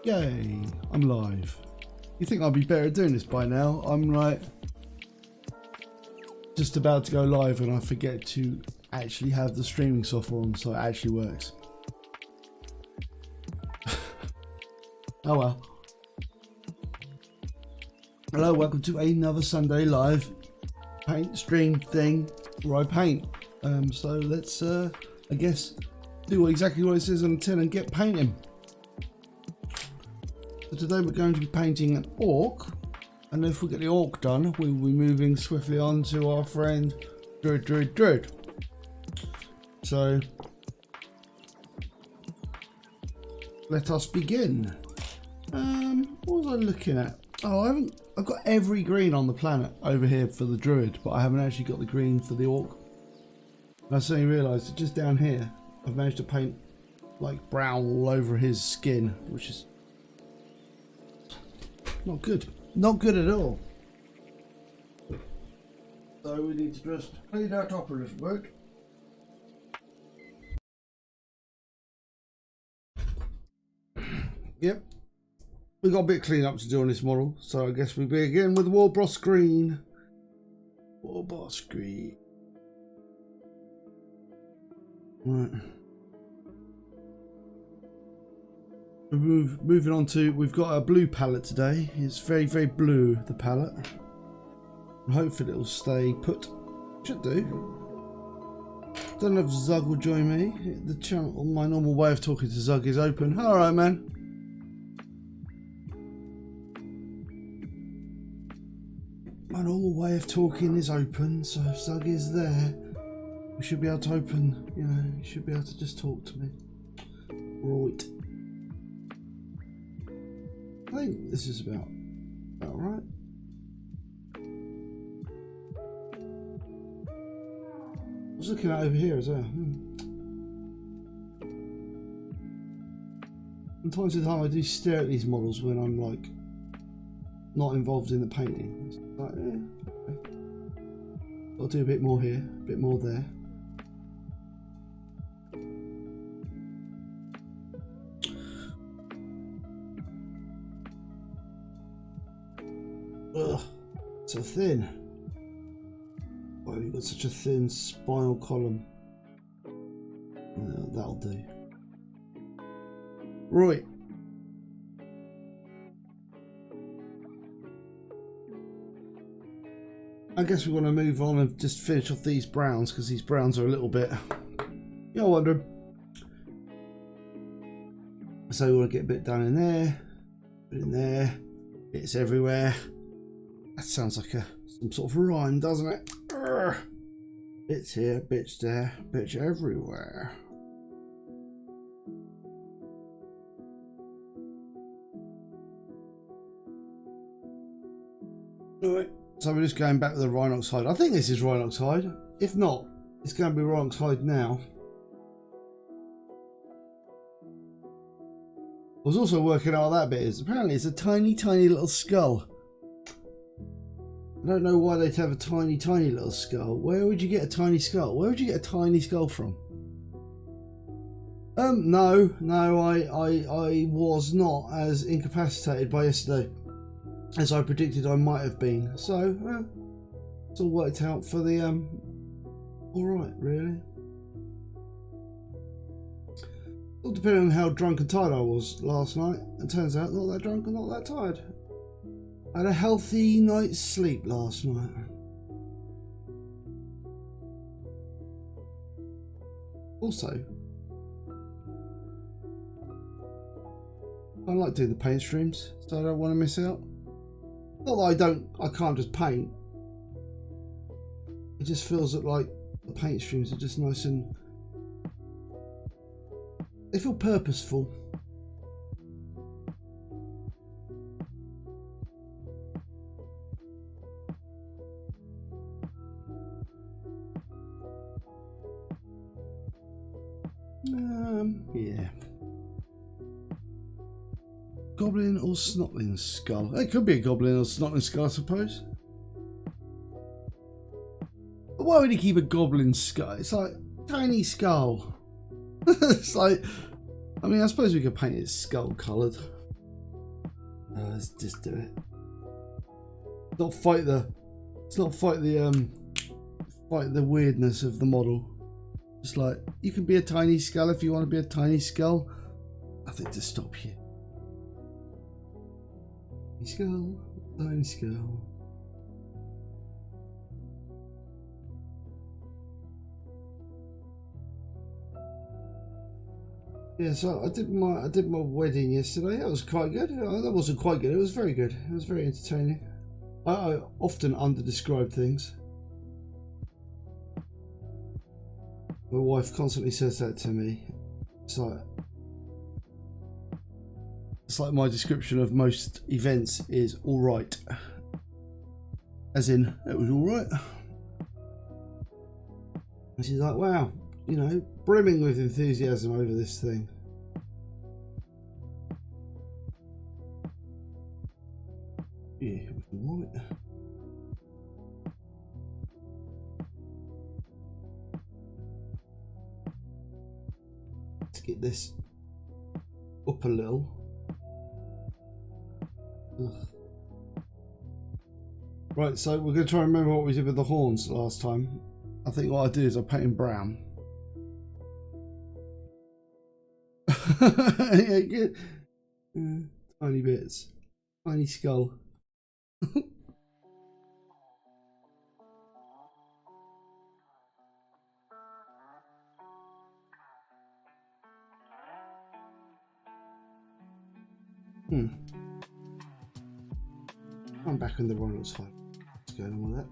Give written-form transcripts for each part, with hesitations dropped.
Yay, I'm live. You think I'd be better at doing this by now? I'm like just about to go live and I forget to actually have the streaming software on so it actually works. Oh well. Hello, welcome to another Sunday live paint stream thing where I paint. So let's I guess do exactly what it says on the tin and get painting. So today we're going to be painting an orc, and if we get the orc done, we'll be moving swiftly on to our friend Druid. So let us begin. What was I looking at? Oh, I've got every green on the planet over here for the druid, but I haven't actually got the green for the orc. And I suddenly realised that just down here I've managed to paint like brown all over his skin, which is not good. Not good at all. So we need to just clean that up a little bit. Yep. We've got a bit of clean up to do on this model, so I guess we begin with Warboss Green. Warboss Green. Right. Moving on to, we've got a blue palette today. It's very, very blue, the palette. And hopefully it'll stay put. Should do. Don't know if Zug will join me. The channel, my normal way of talking to Zug is open. Alright, man. My normal way of talking is open, so if Zug is there, we should be able to open, you know, you should be able to just talk to me. Right. I think this is about right. I was looking at over here as well. From time to time I do stare at these models when I'm like not involved in the painting. It's like, okay. I'll do a bit more here, a bit more there. Ugh, so thin. Why have you got such a thin spinal column? That'll do. Right. I guess we want to move on and just finish off these browns because these browns are a little bit, you're wondering. So we want to get a bit down in there, bit in there, bits everywhere. That sounds like some sort of rhyme, doesn't it? Urgh. Bits here, bits there, bits everywhere. Alright, so we're just going back with the Rhinox hide. I think this is Rhinox hide. If not, it's going to be Rhinox hide now. I was also working out what that bit is. Apparently it's a tiny, tiny little skull. I don't know why they'd have a tiny, tiny little skull. Where would you get a tiny skull? Where would you get a tiny skull from? No, I was not as incapacitated by yesterday as I predicted I might have been. So, it's all worked out for the, alright, really. All depending on how drunk and tired I was last night. It turns out not that drunk and not that tired. I had a healthy night's sleep last night. Also, I like doing the paint streams, so I don't want to miss out. Not that I can't just paint. It just feels like the paint streams are just nice and they feel purposeful. Yeah. Goblin or Snotling skull? It could be a goblin or Snotling skull, I suppose. But why would he keep a goblin skull? It's like tiny skull. It's like, I mean, I suppose we could paint it skull coloured. Let's just do it. Not fight the. Let's not fight the fight the weirdness of the model. Just like you can be a tiny skull if you want to be a tiny skull. Nothing to stop you. Tiny skull, tiny skull. Yeah, so I did my wedding yesterday. That was quite good. That wasn't quite good. It was very good. It was very entertaining. I often underdescribe things. My wife constantly says that to me. It's like my description of most events is all right. As in, it was all right. And she's like, wow, you know, brimming with enthusiasm over this thing. Yeah, it was all right. Let's get this up a little. Ugh. Right, so we're going to try and remember what we did with the horns last time. I think what I do is I paint him brown. Yeah, good. Tiny bits. Tiny skull. I'm back in the Ronald side. What's going on with that?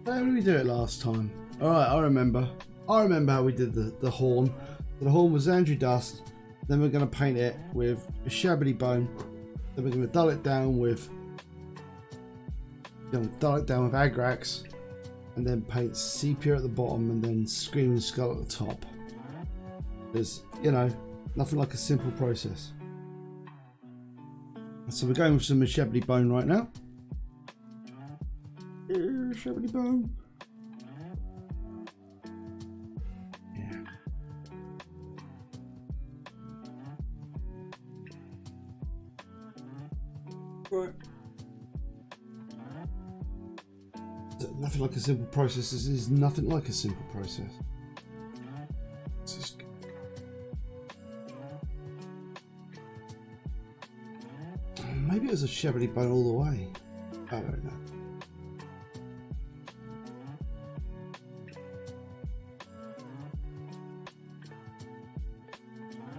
How did we do it last time? Alright, I remember. I remember how we did the horn. The horn was Andrew Dust. Then we're going to paint it with a shabbity bone. Then we're going to dull it down with Agrax. And then paint sepia at the bottom and then Screaming Skull at the top. Because, you know, nothing like a simple process. So we're going with some shabbity bone right now. Shabbity bone. Yeah. Right. Nothing like a simple process. This is nothing like a simple process. This is maybe it was a shabbity bone all the way. I don't know.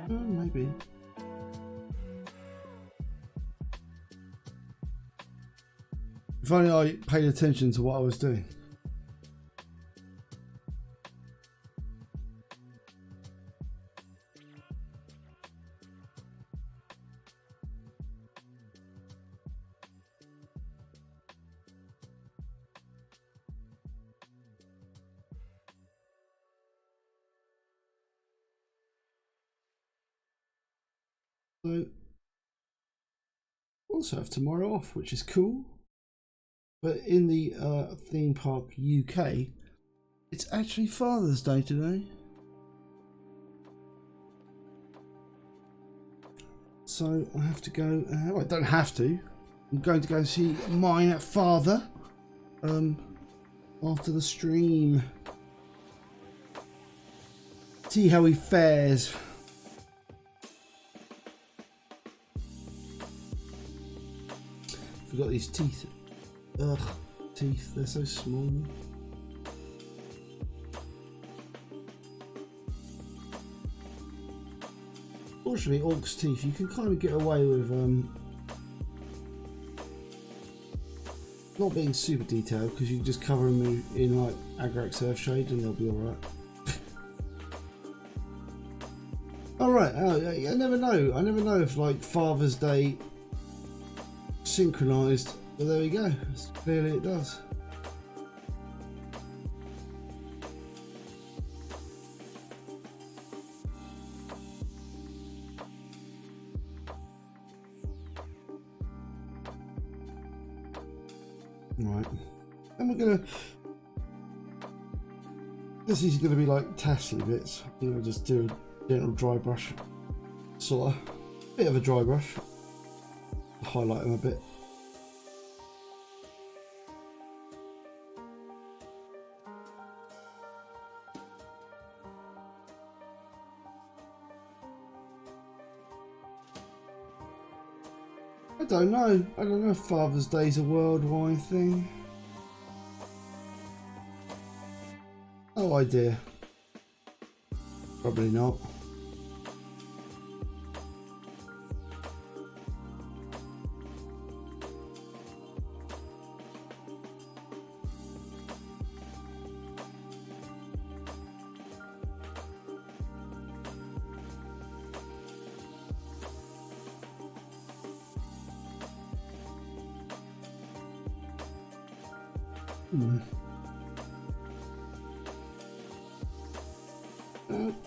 Maybe. If only I paid attention to what I was doing. So, also have tomorrow off, which is cool. But in the theme park UK, it's actually Father's Day today. So I have to go. Well, I don't have to. I'm going to go see my father after the stream. See how he fares. Forgot these teeth. Ugh, teeth, they're so small. Fortunately, Orc's teeth, you can kind of get away with not being super detailed because you can just cover them in like Agrax Earthshade and they'll be alright. Alright, I never know. I never know if like Father's Day synchronised, but there we go. Clearly it does. Right. And we're gonna. This is gonna be like tassely bits. You know, just do a gentle dry brush, sort of, bit of a dry brush. Highlight them a bit. I don't know. I don't know if Father's Day's a worldwide thing. No idea. Probably not.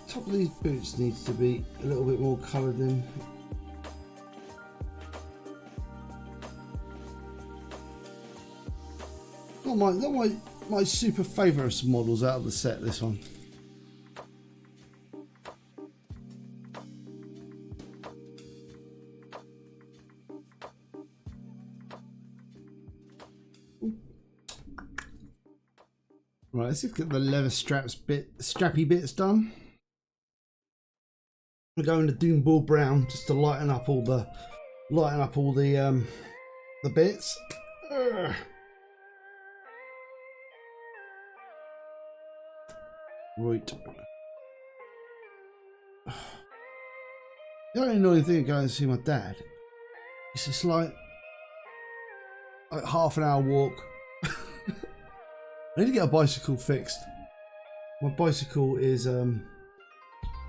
Top of these boots needs to be a little bit more coloured in. Not my super favourite models out of the set, this one. Right, let's just get the leather strappy bits done. We're going to Doomball Brown just to lighten up all the bits. Ugh. Right. The only annoying thing of going to see my dad is just like half an hour walk. I need to get a bicycle fixed. My bicycle is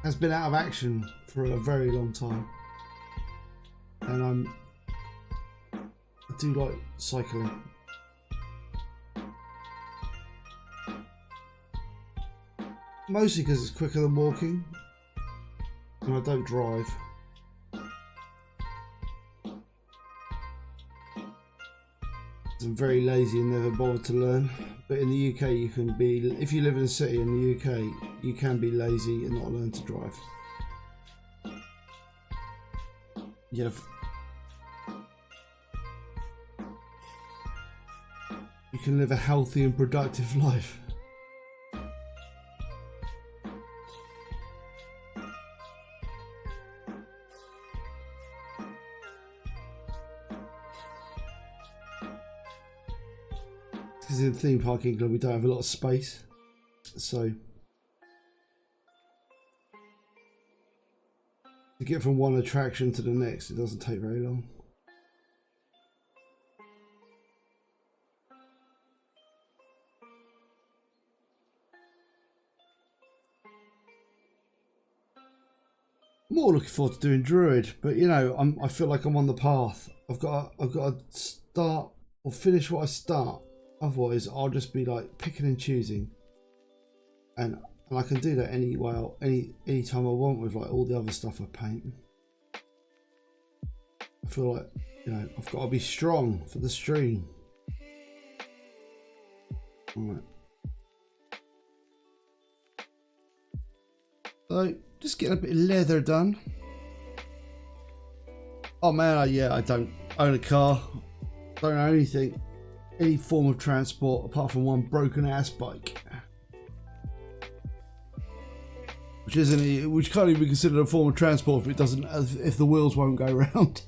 has been out of action for a very long time, and I do like cycling. Mostly because it's quicker than walking, and I don't drive. I'm very lazy and never bothered to learn. But in the UK, you can be, if you live in a city in the UK, you can be lazy and not learn to drive. You can live a healthy and productive life. Because in theme park England we don't have a lot of space, so to get from one attraction to the next it doesn't take very long. I'm more looking forward to doing Druid, but you know, I feel like I'm on the path. I've got to start or finish what I start. Otherwise, I'll just be like picking and choosing, and I can do that any time I want with like all the other stuff I paint. I feel like, you know, I've got to be strong for the stream. All right. So just getting a bit of leather done. Oh man, yeah, I don't own a car. Don't own anything. Any form of transport apart from one broken ass bike, which can't even be considered a form of transport if it doesn't, if the wheels won't go round.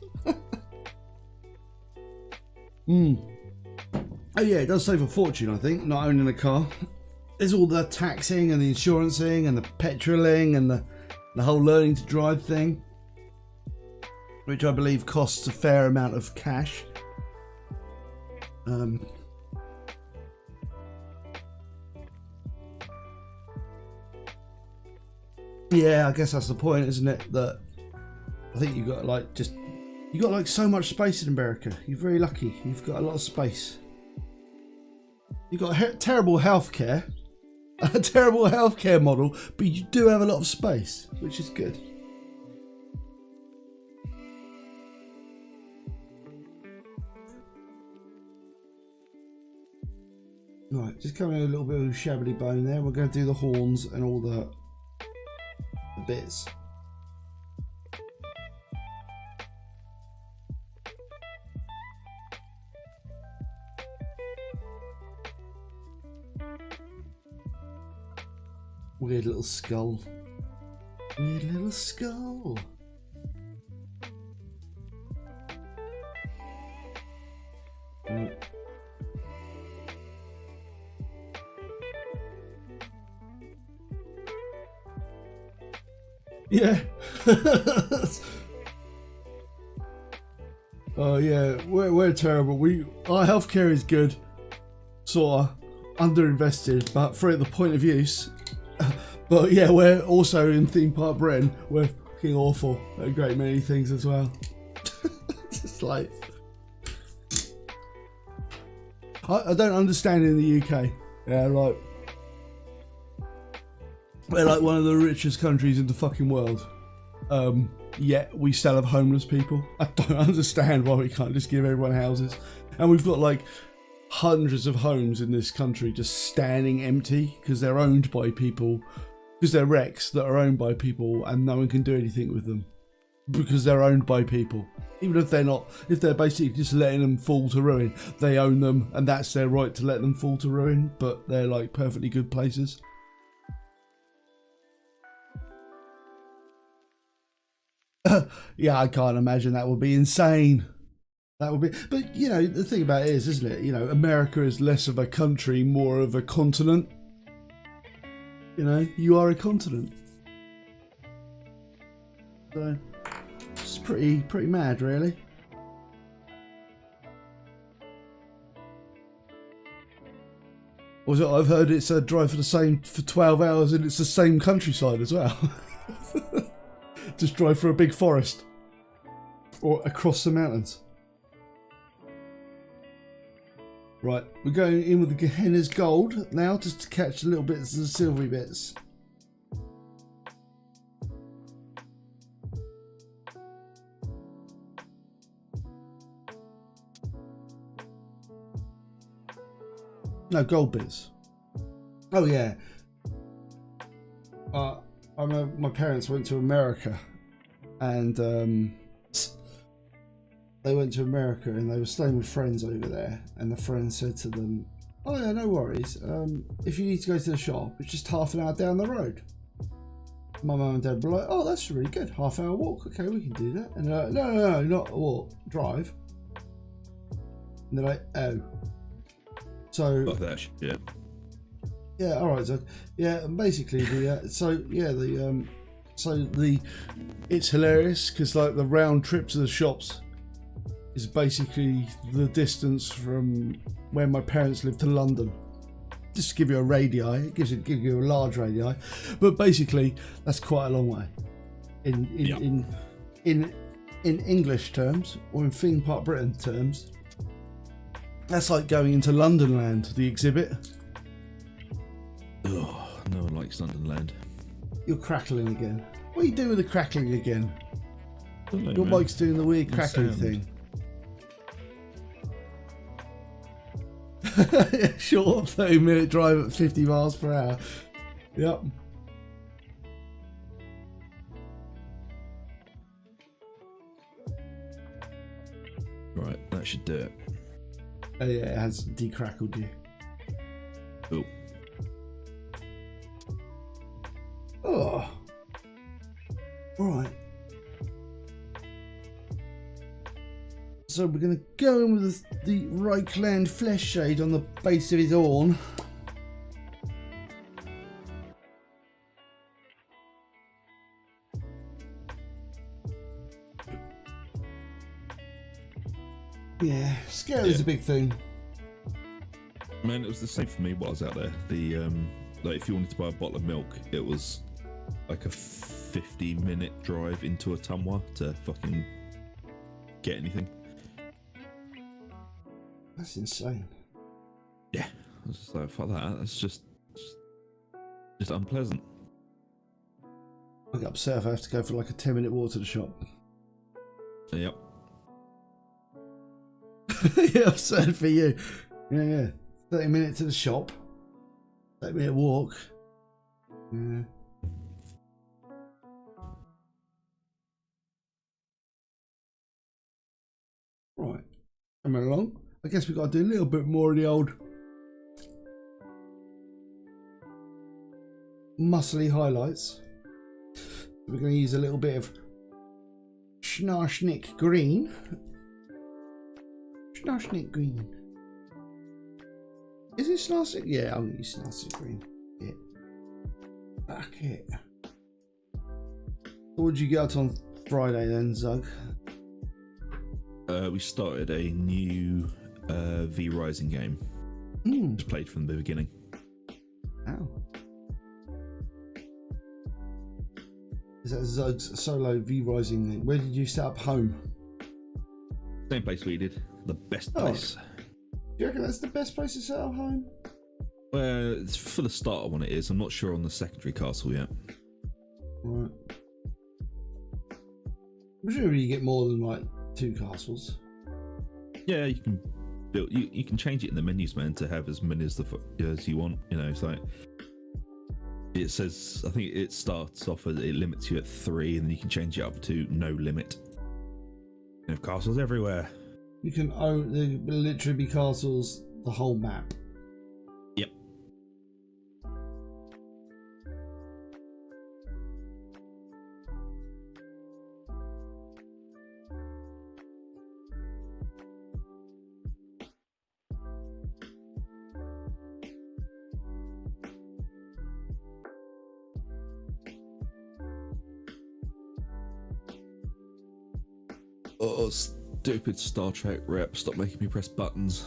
Oh yeah, it does save a fortune, I think, not owning a car. There's all the taxing and the insurancing and the petroling and the whole learning to drive thing, which I believe costs a fair amount of cash. Yeah, I guess that's the point, isn't it? That I think you got like so much space in America. You're very lucky. You've got a lot of space. You've got terrible healthcare, a terrible healthcare model, but you do have a lot of space, which is good. Right, just coming in a little bit of a shabbily bone there. We're going to do the horns and all the bits. Weird little skull. Weird little skull. Yeah. Oh yeah, we're terrible. Our healthcare is good, sorta underinvested, but for the point of use. But yeah, we're also in theme park Britain. We're fucking awful at a great many things as well. Just like I don't understand in the UK. Yeah, like we're like one of the richest countries in the fucking world. Yet we still have homeless people. I don't understand why we can't just give everyone houses. And we've got like hundreds of homes in this country just standing empty because they're owned by people, because they're wrecks that are owned by people and no one can do anything with them because they're owned by people. Even if they're not, if they're basically just letting them fall to ruin, they own them and that's their right to let them fall to ruin, but they're like perfectly good places. Yeah, I can't imagine. That would be insane. That would be, but you know, the thing about it is, isn't it? You know, America is less of a country, more of a continent. You know, you are a continent. So it's pretty mad, really. Also, I've heard it's a drive for 12 hours and it's the same countryside as well. Just drive through a big forest or across the mountains. Right, we're going in with the Gehenna's gold now, just to catch a little bit of the silvery bits. No, gold bits. Oh yeah. My parents went to America, and they went to America and they were staying with friends over there, and the friend said to them, "Oh yeah, no worries. If you need to go to the shop, it's just half an hour down the road." My mum and dad were like, "Oh, that's really good. Half-hour walk. Okay, we can do that." And they're like, "No, not a walk. Drive." And they're like, "Oh." So. Fuck that shit. Yeah, all right. So yeah, basically it's hilarious because like the round trip to the shops is basically the distance from where my parents lived to London. Just to give you a radii, it gives you a large radii, but basically that's quite a long way. In English terms, or in theme park Britain terms, that's like going into London Land, the exhibit. Oh, no one likes London Land. You're crackling again. What are you doing with the crackling again? Your man. mic's doing the weird crackling thing. Short 30-minute drive at 50 miles per hour. Yep. Right, that should do it. Oh yeah, it has decrackled you. Oh. Oh. Alright. So we're going to go in with the Reichland flesh shade on the base of his horn. Yeah, scale is a big thing. Man, it was the same for me while I was out there. The like if you wanted to buy a bottle of milk, it was like a 50-minute drive into a Tumwa to fucking get anything. That's insane. Yeah, I was just like, fuck that. That's just unpleasant. I get upset if I have to go for like a 10-minute walk to the shop. Yep. Yeah, upset for you. Yeah. 30 minutes to the shop. 30-minute walk. Yeah. Right. Coming along. I guess we've got to do a little bit more of the old muscly highlights. We're going to use a little bit of Schnarchnik green. Schnarchnik green. Is it Schnarchnik? Yeah, I'm going to use Schnarchnik green. Yeah. Back it. What did you get on Friday then, Zug? We started a new V Rising game. Just played from the beginning. Wow. Is that Zug's solo V Rising thing? Where did you set up home? Same place we did. The best place. Do you reckon that's the best place to set up home? Well, it's for the starter one it is. I'm not sure on the secondary castle yet. Right. Presumably you get more than like 2 castles. Yeah, you can build. You can change it in the menus, man, to have as many as you want. You know, it's like it says. I think it starts off as it limits you at 3, and then you can change it up to no limit. You have castles everywhere. You can own. There will literally be castles the whole map. Yep. Oh, stupid Star Trek rep. Stop making me press buttons.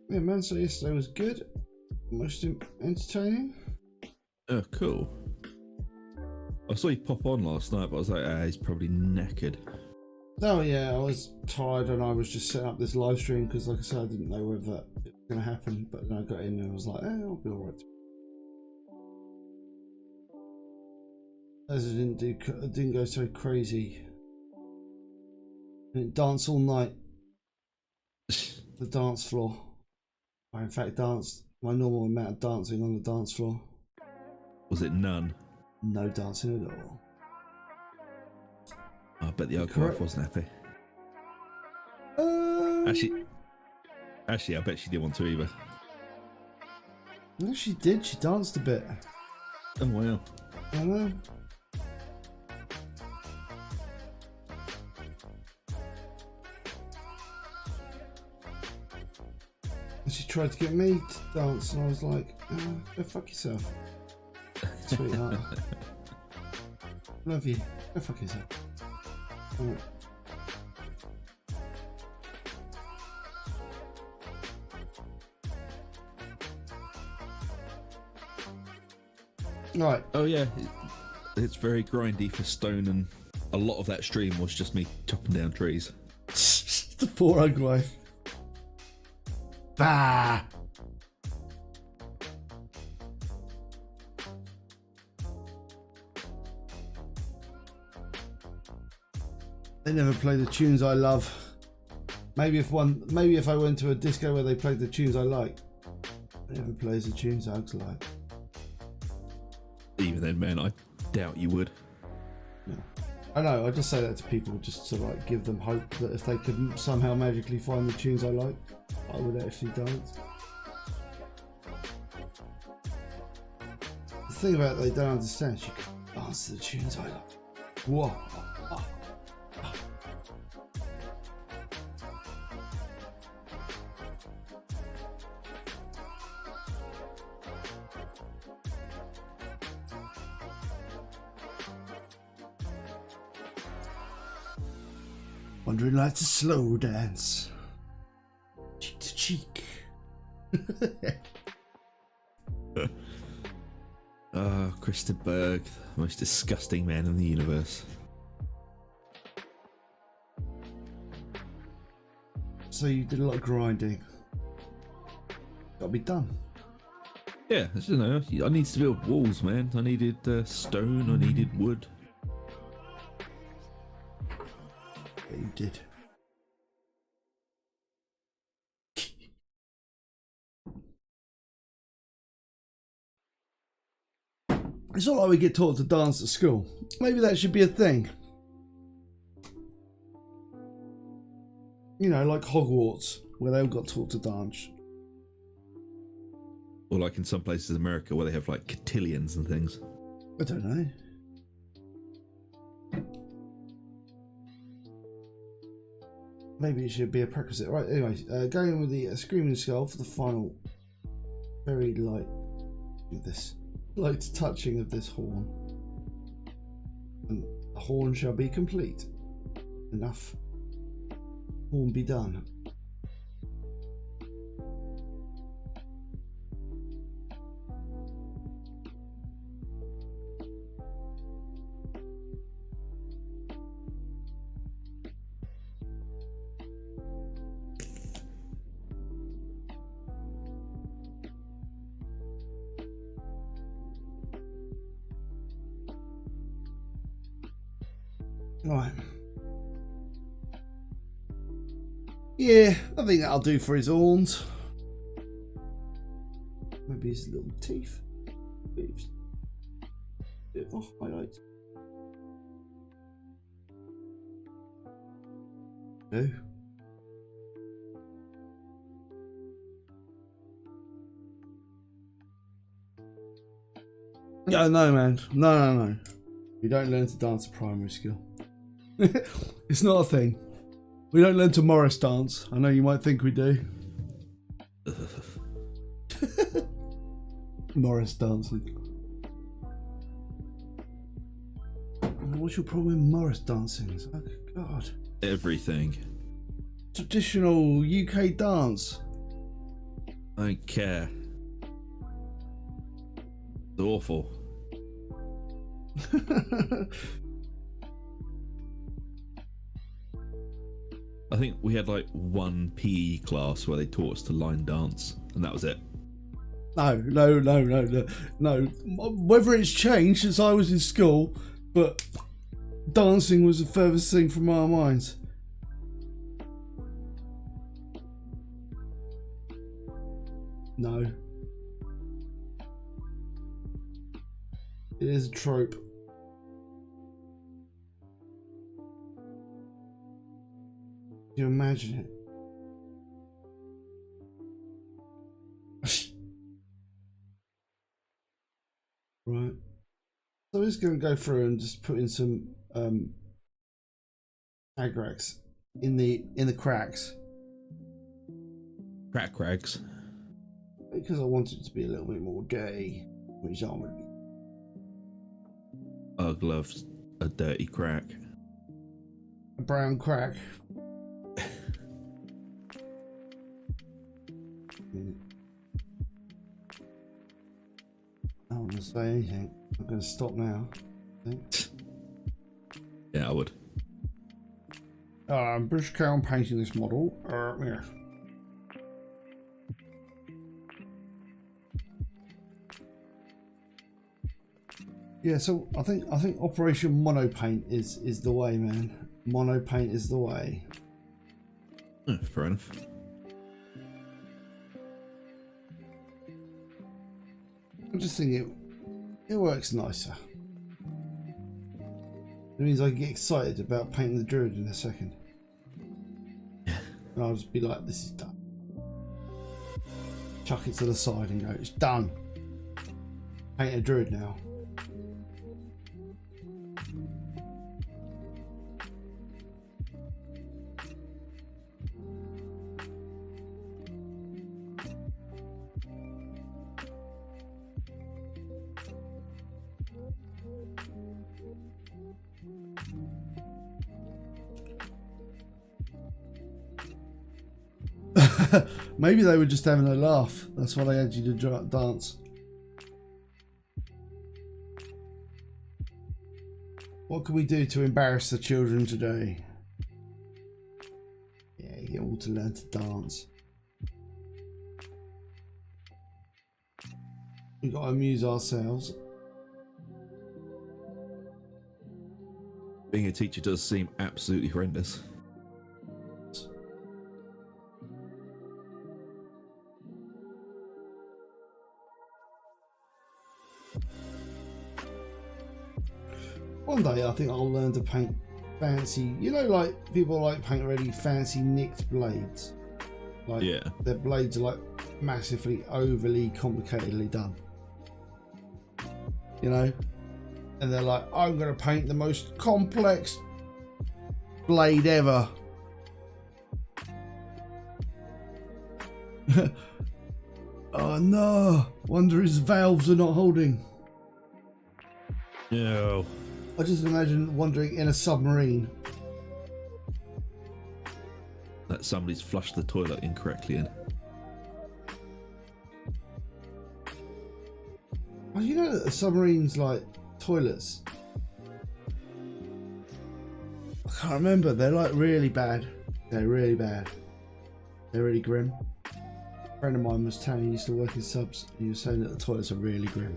Yeah, man, so yesterday was good. Most entertaining. Oh, cool. I saw you pop on last night, but I was like, he's probably knackered. Oh yeah, I was tired and I was just setting up this live stream because, like I said, I didn't know whether it was going to happen. But then I got in and I was like, I'll be alright. As I didn't go so crazy. I didn't dance all night. The dance floor. I in fact danced my normal amount of dancing on the dance floor. Was it none? No dancing at all. I bet the other wife wasn't happy. Actually, I bet she didn't want to either. No, she did. She danced a bit. Oh wow. I know. And she tried to get me to dance, and I was like, go fuck yourself, sweetheart. Love you. Go fuck yourself. Right. Right. Oh yeah, it's very grindy for stone, and a lot of that stream was just me chopping down trees. The poor ugly wife. Bah! They never play the tunes I love. Maybe if I went to a disco where they played the tunes I like. They never plays the tunes I like. Even then, man, I doubt you would. No. I know, I just say that to people just to like give them hope that if they could somehow magically find the tunes I like, I would actually dance. The thing about it they don't understand is you can dance to the tunes I like. Whoa. Wondering like to slow dance. Cheek to cheek. Kristen Berg, the most disgusting man in the universe. So you did a lot of grinding. Gotta be done. Yeah, I don't know. I needed to build walls, man. I needed stone. I needed wood. Yeah, you did. It's not like we get taught to dance at school. Maybe that should be a thing. You know, like Hogwarts, where they all got taught to dance. Or like in some places in America where they have like cotillions and things. I don't know. Maybe it should be a prerequisite. Right, anyway, going with the Screaming Skull for the final very light of this. Light touching of this horn. And the horn shall be complete. Enough. Horn be done. Right. Yeah, I think that'll do for his horns. Maybe his little teeth. Bit of a highlight. No. No, no, man. No. We don't learn to dance at primary school. It's not a thing. We don't learn to Morris dance. I know you might think we do. Morris dancing. What's your problem with Morris dancing? Oh, God. Everything. Traditional UK dance. I don't care. It's awful. I think we had like one PE class where they taught us to line dance, and that was it. No. Whether it's changed since I was in school, but dancing was the furthest thing from our minds. No. It is a trope. Can you imagine it? Right. So I'm just going to go through and just put in some agrax in the cracks. Crack rags. Because I want it to be a little bit more dirty, which I'm going to be. Ugg loves a dirty crack. A brown crack. I don't want to say anything. I'm going to stop now. I think. Yeah, I would. British Crown painting this model. Yeah. Yeah, so I think Operation Mono Paint is the way, man. Mono Paint is the way. Fair enough. I just think it works nicer. It means I get excited about painting the druid in a second. And I'll just be like, this is done. Chuck it to the side and go, it's done. Paint a druid now. Maybe they were just having a laugh. That's why they had you to dance. What can we do to embarrass the children today? Yeah, you all to learn to dance. We've got to amuse ourselves. Being a teacher does seem absolutely horrendous. One day I think I'll learn to paint fancy, you know, like people like paint really fancy nicked blades. Like Yeah. their blades are like massively overly complicatedly done. You know? And they're like, I'm gonna paint the most complex blade ever. Oh no, wonder his valves are not holding. No. I just imagine wandering in a submarine. That somebody's flushed the toilet incorrectly in. Well, you know that the submarines like toilets. I can't remember. They're like really bad. They're really bad. They're really grim. A friend of mine was telling me he used to work in subs. And he was saying that the toilets are really grim.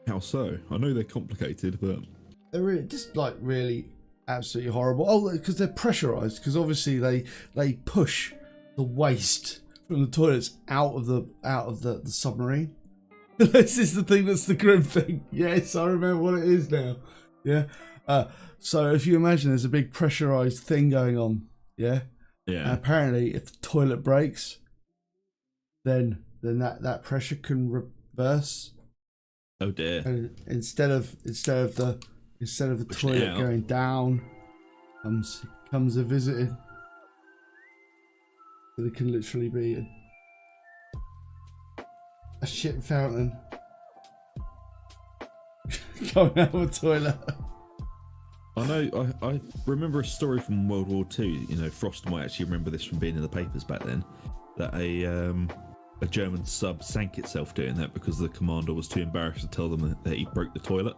How so? I know they're complicated, but They're really, just like really absolutely horrible. Oh, because they're pressurized. Because obviously they push the waste from the toilets out of the submarine. This is the thing that's the grim thing. Yes, I remember what it is now. Yeah. So if you imagine there's a big pressurized thing going on. Yeah. yeah. And apparently, if the toilet breaks, then that pressure can reverse. Oh dear. And instead of the toilet going down, comes a visiting. So there can literally be a shit fountain coming out of a toilet. I know. I remember a story from World War II. You know, Frost might actually remember this from being in the papers back then. That a German sub sank itself doing that because the commander was too embarrassed to tell them that he broke the toilet.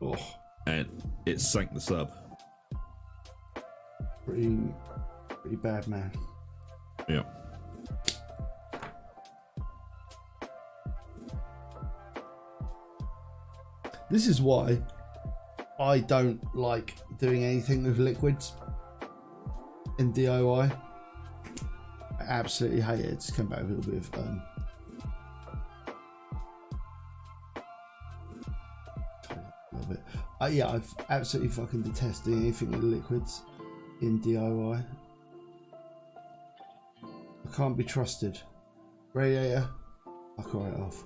Oh, And it sank the sub. pretty bad, man. Yeah. This is why I don't like doing anything with liquids in DIY. I absolutely hate it. Just come back with a little bit of yeah, I've absolutely fucking detest doing anything with liquids in DIY. I can't be trusted. Radiator, fuck right off.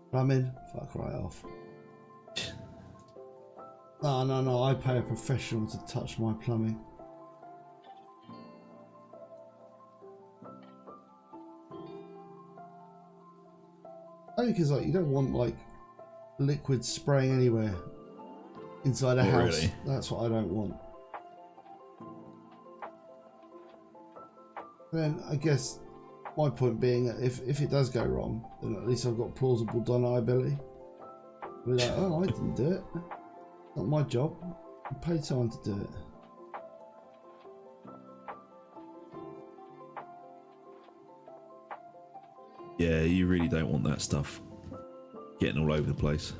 Plumbing, fuck right off. No, I pay a professional to touch my plumbing. Only because like you don't want like liquid spraying anywhere inside a house. Really? That's what I don't want. Then I guess my point being that if it does go wrong, then at least I've got plausible deniability. We're like, oh, I didn't do it. Not my job. I paid someone to do it. Yeah, you really don't want that stuff getting all over the place.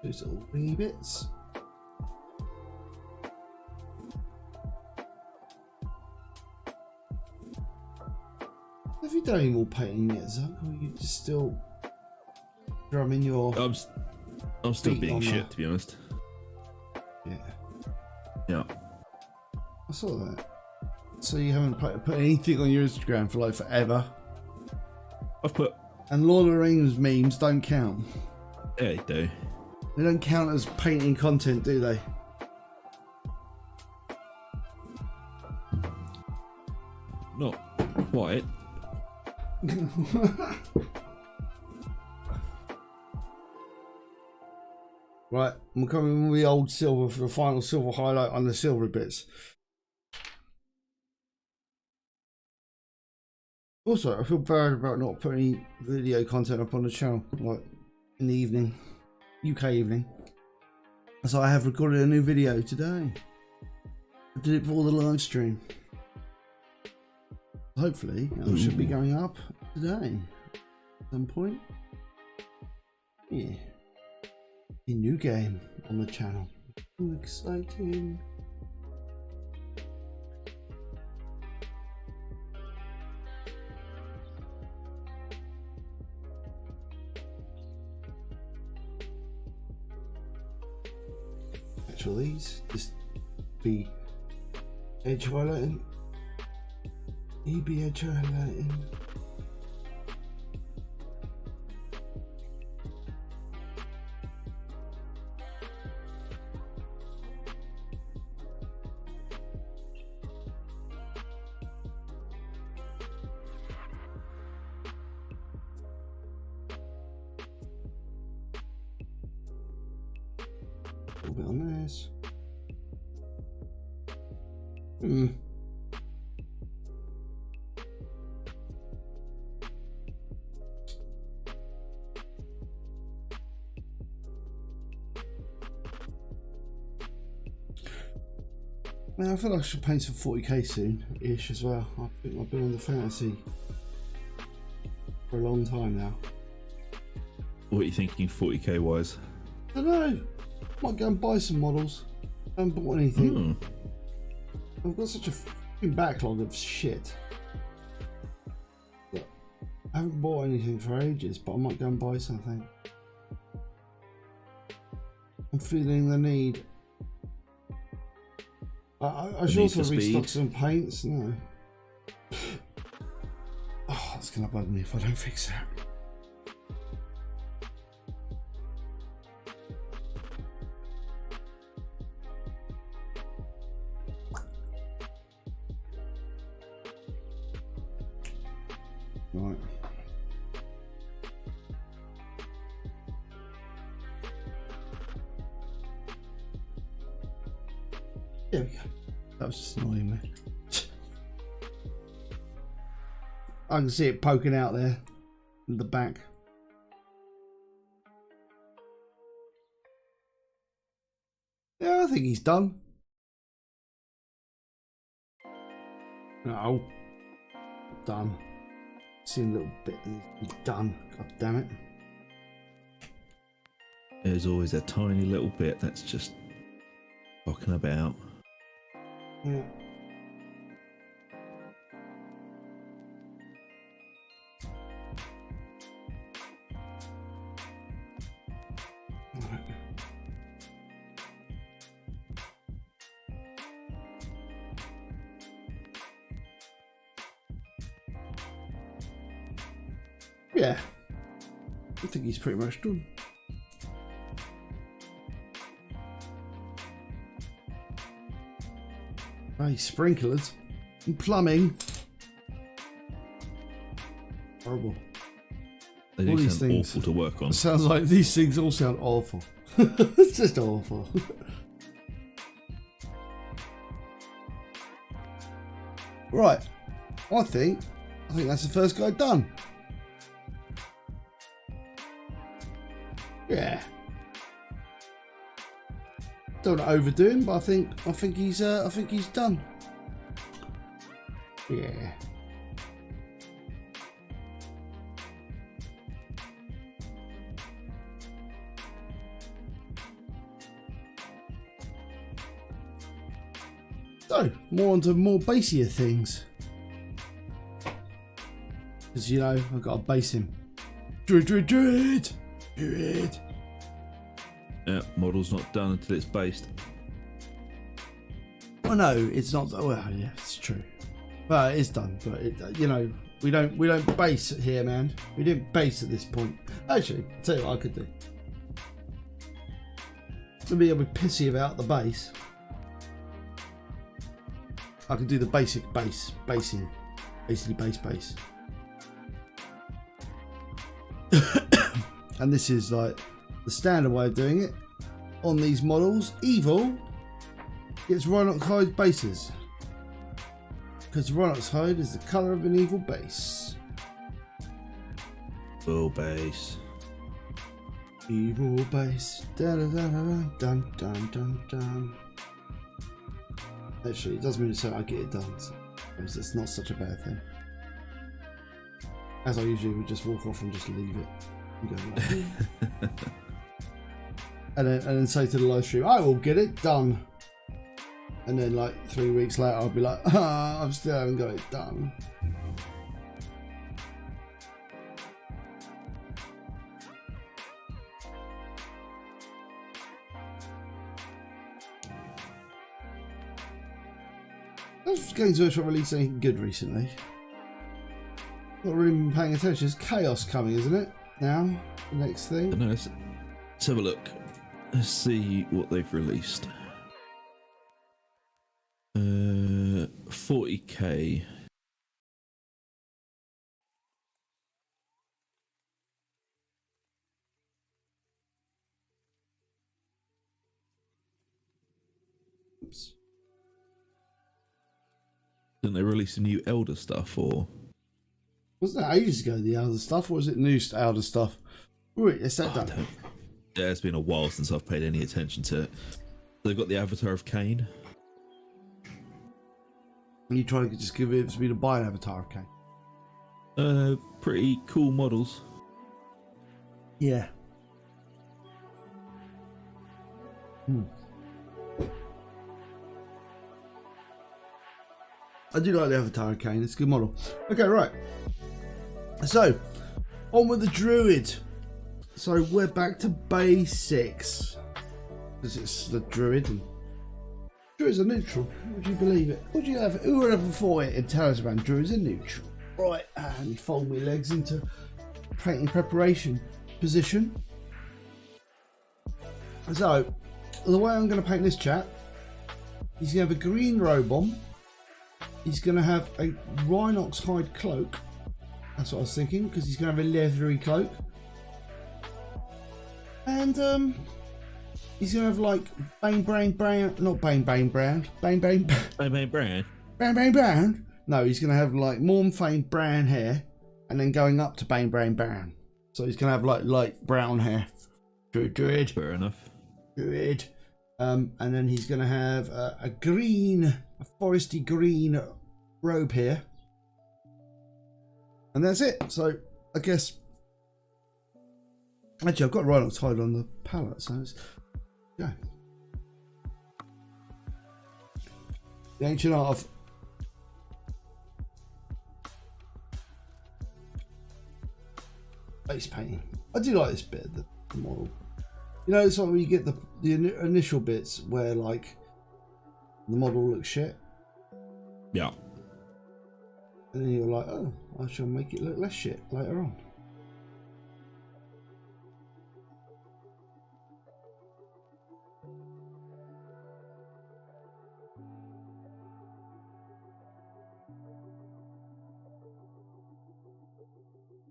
Those little ringy bits. Have you done any more painting yet, Zuck? Or are you just still drumming your... I'm still feet being on shit, to be honest. Yeah. Yeah. I saw that. So you haven't put anything on your Instagram for like forever? I've put... And Lord of the Rings memes don't count. Yeah, they do. They don't count as painting content, do they? Not quite. Right, I'm coming with the old silver for the final silver highlight on the silver bits. Also, I feel bad about not putting any video content up on the channel, like in the evening, UK evening. So I have recorded a new video today. I did it for the live stream. Hopefully, it should be going up today at some point. Yeah. A new game on the channel. Ooh, exciting. Actually, these just be edge highlighting. EB edge highlighting. A little bit on this. Man, I feel like I should paint some 40k soon-ish as well. I think I've been on the fantasy for a long time now. What are you thinking 40k wise? I don't know. Might go and buy some models. I haven't bought anything. I've got such a fucking backlog of shit. But I haven't bought anything for ages, but I might go and buy something. I'm feeling the need. I should also restock some paints. No. Oh, that's gonna bug me if I don't fix that. Right. There we go. That was just annoying me. I can see it poking out there in the back. Yeah, I think he's done. No. Done. Seen a little bit and he's done. God damn it. There's always a tiny little bit that's just fucking about. Yeah. Yeah, I think he's pretty much done. Right, sprinklers and plumbing. Horrible. They All do these sound things awful to work on. It sounds like these things all sound awful. It's just awful. Right, I think that's the first guy done. Yeah. Don't want to overdo him, but I think he's done. Yeah. So, more onto more basier things. Because, you know, I've got to base him. Druid! Yeah, model's not done until it's based. Oh no, it's not. Well, yeah, it's true. Well, it is done, but it, you know, we don't base here, man. We didn't base at this point. Actually, I'll tell you what I could do. Maybe I'll be pissy about the base. I can do the basic basing, basically base. And this is like the standard way of doing it on these models. Evil gets Rhinox hide bases because Rhinox hide is the colour of an evil base. Full base. Evil base. Dun dun dun dun dun dun. Actually, it does mean so I get it done. So it's not such a bad thing. As I usually would just walk off and just leave it. And go like, and then say to the live stream, I will get it done. And then like 3 weeks later, I'll be like, I still haven't got it done. Those games Workshop released anything good recently? Not really been paying attention. There's Chaos coming, isn't it? Now, the next thing. No, let's have a look. Let's see what they've released. 40k. Oops. Didn't they release a new Elder stuff, or? Wasn't that ages ago, the Elder stuff? Or was it new Elder stuff? Wait, is that done? Yeah, it's been a while since I've paid any attention to it. They've got the Avatar of Cain. And you try to just give it to me to buy an Avatar, okay? Pretty cool models. Yeah. I do like the Avatar Kane, it's a good model. Okay, right. So, on with the Druid. So, we're back to basics. Because it's the Druid. And Druids are neutral. Would you believe it? Who would have thought it in Talisman? Druids are neutral. Right, and you fold my legs into painting preparation position. So, the way I'm going to paint this chap, he's going to have a green robe on. He's going to have a Rhinox hide cloak. That's what I was thinking, because he's going to have a leathery cloak. And he's going to have like Bane Brown, not Bane Brown, Bane Brown. No, he's going to have like Mornfane brown hair, and then going up to Bane Brown. So he's going to have like light brown hair. Druid. Fair enough. Druid. And then he's going to have a foresty green robe here. And that's it. So, I guess... Actually, I've got Rhinox hide on the palette, so let's go. The Ancient Art of... Base painting. I do like this bit of the model. You know, it's like when you get the initial bits where, like, the model looks shit. Yeah. And then you're like, oh, I shall make it look less shit later on.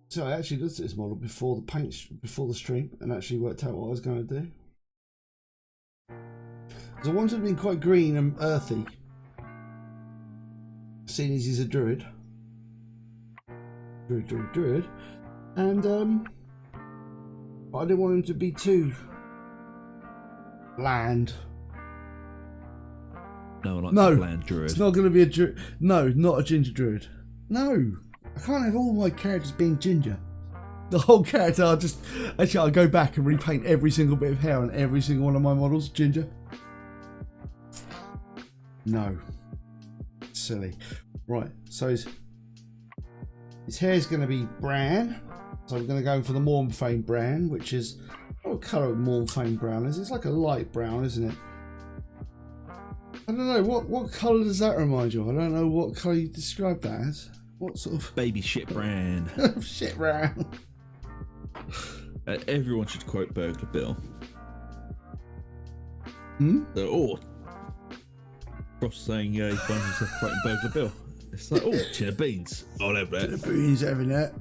So I actually looked at this model before the stream, and actually worked out what I was going to do. Because I wanted to be quite green and earthy, seeing as he's a druid. Druid. And I didn't want him to be too bland. No one likes a bland druid. It's not going to be a druid. No, not a ginger druid. No. I can't have all my characters being ginger. The whole character, I'll go back and repaint every single bit of hair on every single one of my models ginger. No. Silly. Right, so his hair's going to be brown. So I'm going to go for the Mornfane brown, which is... What colour Mornfane brown is? It's like a light brown, isn't it? I don't know, what colour does that remind you of? I don't know what colour you describe that as. What sort of... Baby shit brand. Shit brand. Everyone should quote Burglar Bill. Ross saying he finds himself quoting Burglar Bill. It's like, tin of beans. I'll have that. Tin of beans, having that.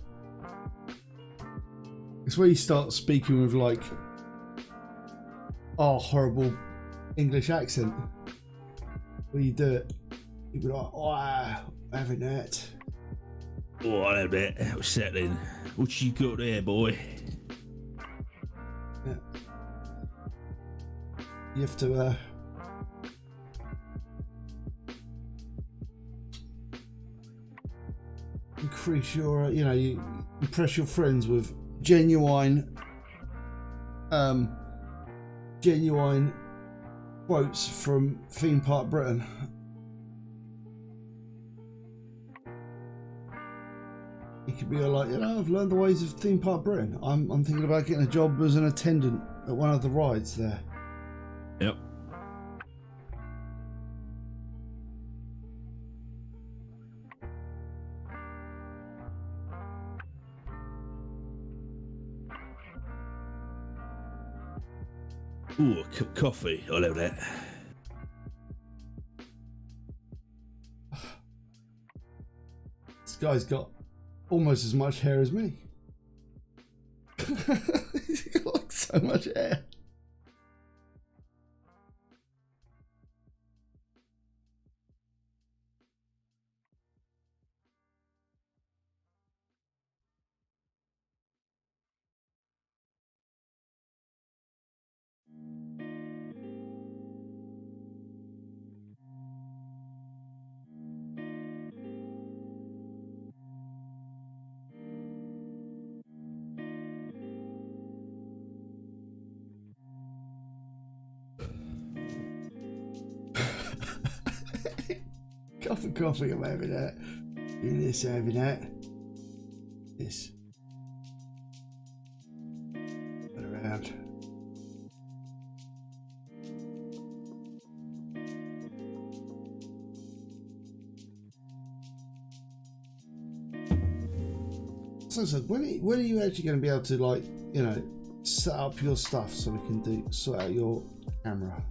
It's where you start speaking with like, horrible English accent. Where you do it. You be like, having that. Oh, hello there. We're settling. What you got there, boy? Yeah. You have to increase your, you impress your friends with genuine quotes from Theme Park Britain. You could be like, I've learned the ways of Theme Park Britain. I'm thinking about getting a job as an attendant at one of the rides there. Yep. Ooh, a cup of coffee. I love that. This guy's got almost as much hair as me. He's got like so much hair. Coffee, I'm having that. Doing this, having that. This. Put around. So when are you actually going to be able to, like, set up your stuff so we can sort out your camera?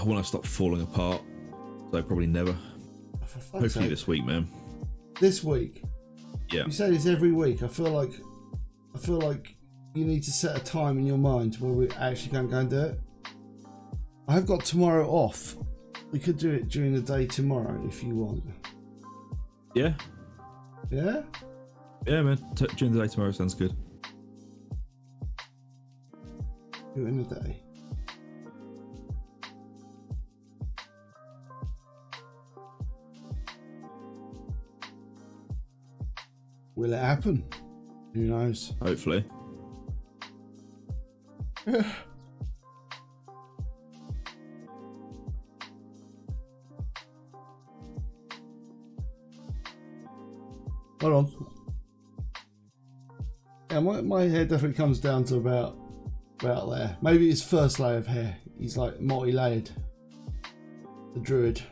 When I stop falling apart. So probably never. Hopefully this week, man. This week? Yeah. You say this every week. I feel like you need to set a time in your mind where we're actually going to go and do it. I have got tomorrow off. We could do it during the day tomorrow if you want. Yeah? Yeah? Yeah, man. During the day tomorrow sounds good. During the day. Will it happen? Who knows? Hopefully. Hold on. Yeah, my hair definitely comes down to about there. Maybe his first layer of hair. He's like multi-layered. The druid.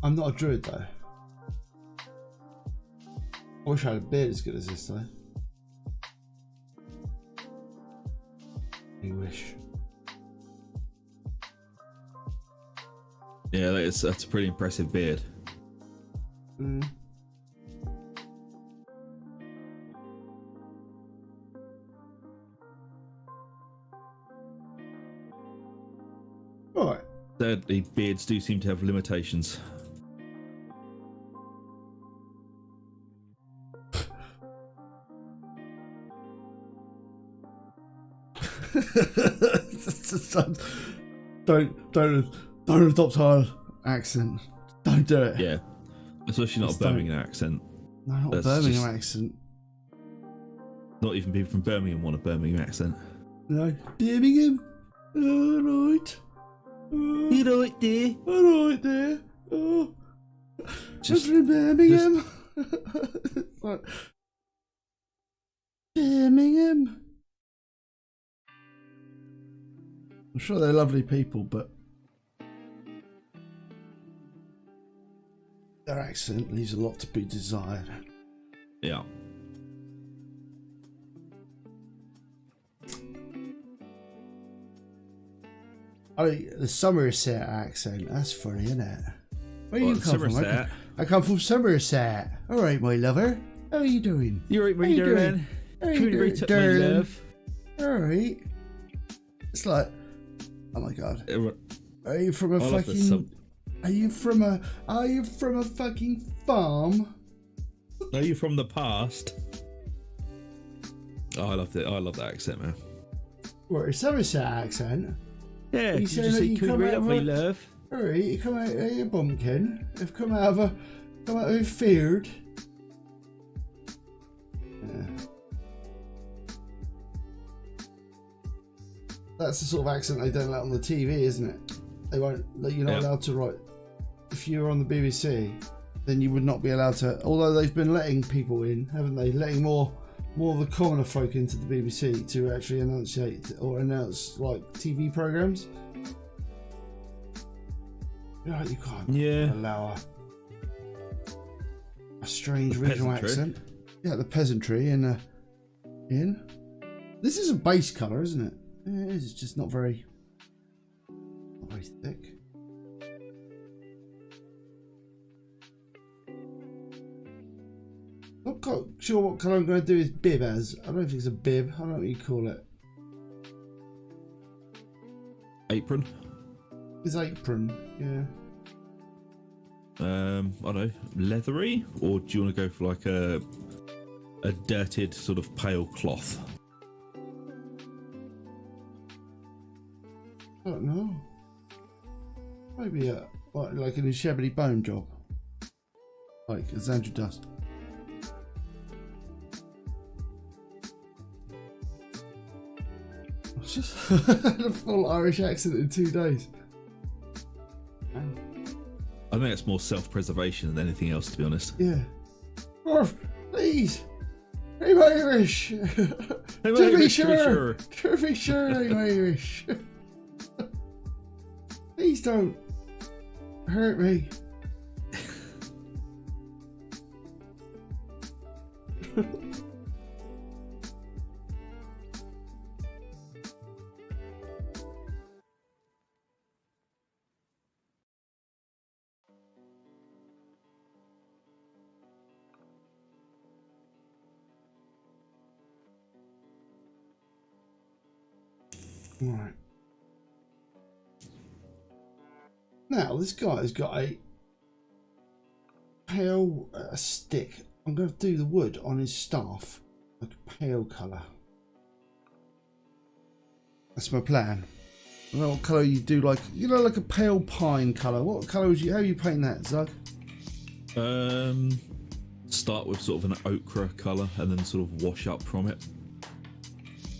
I'm not a druid though. I wish I had a beard as good as this though. I wish. Yeah, that's a pretty impressive beard. Mm. Alright. Sadly, beards do seem to have limitations. don't adopt our accent. Don't do it. Yeah, especially not a Birmingham accent. No, not a Birmingham accent. Not even people from Birmingham want a Birmingham accent. No, Birmingham. All right. You know it, dear. All right, there. Oh, just from Birmingham. Like, Birmingham. I'm sure they're lovely people, but their accent leaves a lot to be desired. Yeah. Oh, the Somerset accent. That's funny, isn't it? Where do you come from? Somerset. I come from Somerset. All right, my lover. How are you doing? You right, my darling? How you doing, My darling? love. All right. It's like, oh my god. Are you from a fucking? Are you from a fucking farm? No, you're from the past. Oh, I love that. I love that accent, man. What, a Somerset accent? Yeah, You you saying just that say, you "Could come read out up of me a- love." Alright, you come out of a bumpkin. You've come out of a field. Yeah. That's the sort of accent they don't let on the TV, isn't it? They won't. You're not allowed to write. If you were on the BBC, then you would not be allowed to. Although they've been letting people in, haven't they? Letting more of the commoner folk into the BBC to actually enunciate or announce like TV programs. Right, you can't allow a strange regional accent. Yeah, the peasantry in. This is a base colour, isn't it? It is. It's just not very thick. Not quite sure what colour I'm going to do his bib as. I don't know if it's a bib. I don't know what you call it. Apron. His apron, yeah. I don't know, leathery, or do you want to go for like a dirted sort of pale cloth? I don't know. Maybe like in a Shabbity Bone job, like as Andrew does. I just had a full Irish accent in 2 days. I think it's more self-preservation than anything else, to be honest. Yeah. Oh, please. I'm Irish. I'm To be Irish, sure. To be sure, I'm Irish. Please don't hurt me. Right. Now, this guy has got a pale stick. I'm going to do the wood on his staff, like a pale colour. That's my plan. I don't know what colour you do, like, you know, like a pale pine colour. What colour would you, how you paint that, Zug? Start with sort of an ochre colour and then sort of wash up from it.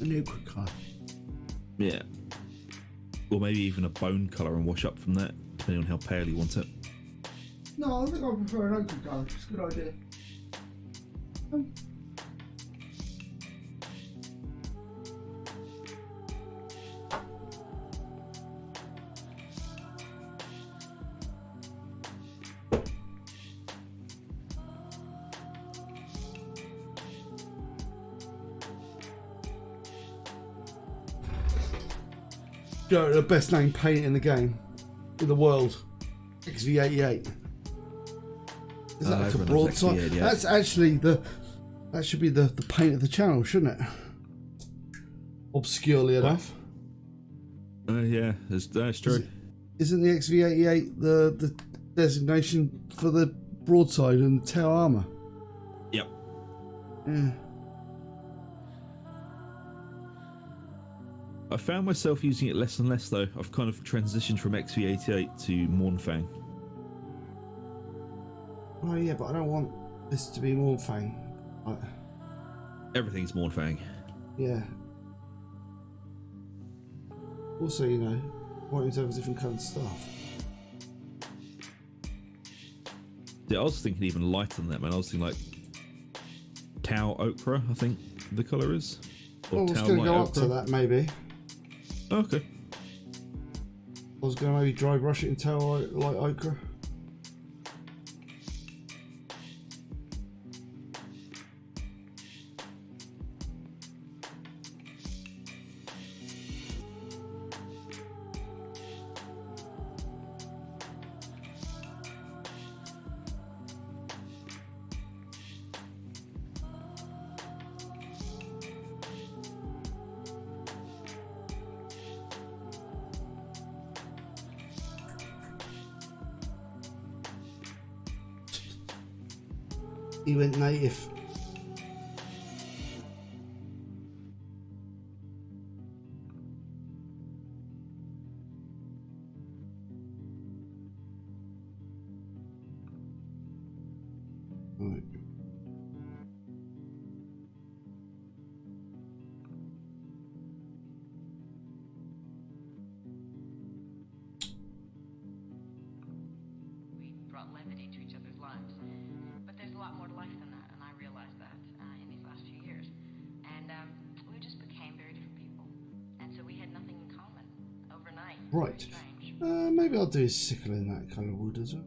An ochre colour. Yeah. Or maybe even a bone colour and wash up from that, depending on how pale you want it. No, I think I prefer an ochre colour. It's a good idea. Go, the best named paint in the game, in the world, XV88. Is that like a broadside? That's actually that should be the paint of the channel, shouldn't it? Obscurely enough. Yeah, that's true. Isn't the XV88 the designation for the broadside and the tail armour? Yep. Yeah. I found myself using it less and less though. I've kind of transitioned from XV88 to Mornfang. Oh yeah, but I don't want this to be Mornfang. Everything's Mornfang. Yeah. Also, you know, wanting to have different coloured stuff. Yeah, I was thinking even lighter than that, man. I was thinking like cow ochre, I think the colour is. Or I was going to go up to that maybe. Oh, okay. I was going to maybe dry brush it in tail light ochre. He went native. Right. We brought levity to each other's lives. But there's a lot more to life than that, and I realized that in these last few years. And we just became very different people. And so we had nothing in common overnight. Right. Strange. Maybe I'll do his sickle in that colour wood as well.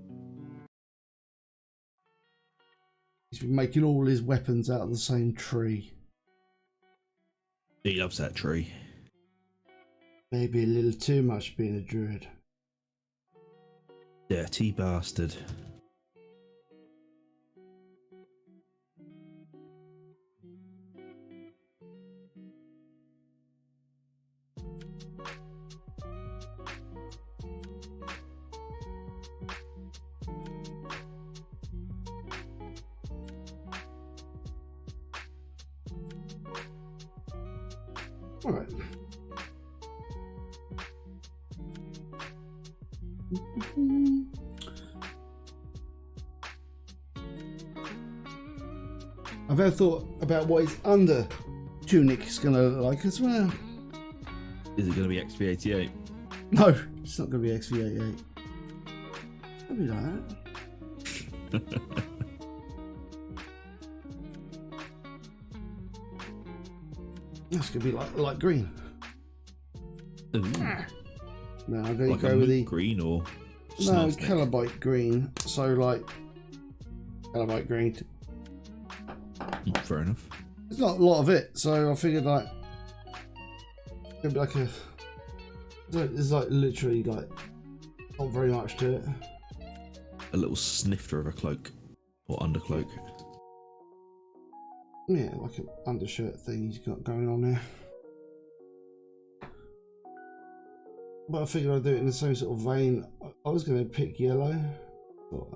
He's been making all his weapons out of the same tree. He loves that tree. Maybe a little too much being a druid. Dirty bastard. All right. I've ever thought about what his under tunic is going to look like as well. Is it going to be XV88? No, it's not going to be XV88. It'll be like that. That's going to be like green. Ooh. No, I'm going Like to go with the green or no snowsnake? Calabite green. So like Calabite green. Fair enough. There's not a lot of it, so I figured like it'd be like a. There's like literally like not very much to it. A little snifter of a cloak or undercloak. Yeah, like an undershirt thing he's got going on there. But I figured I'd do it in the same sort of vein. I was going to pick yellow, but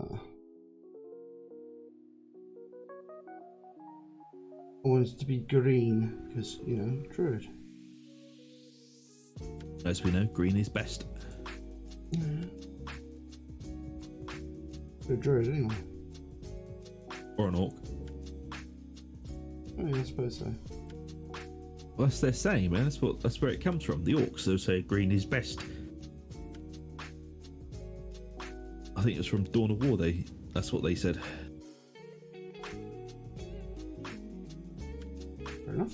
I wanted it to be green because, you know, druid. As we know, green is best. Yeah. For a druid anyway. Or an orc. Oh, yeah, I suppose so. Well, that's their saying, man. That's where it comes from. The orcs, they'll say green is best. I think it's from Dawn of War. That's what they said. Fair enough.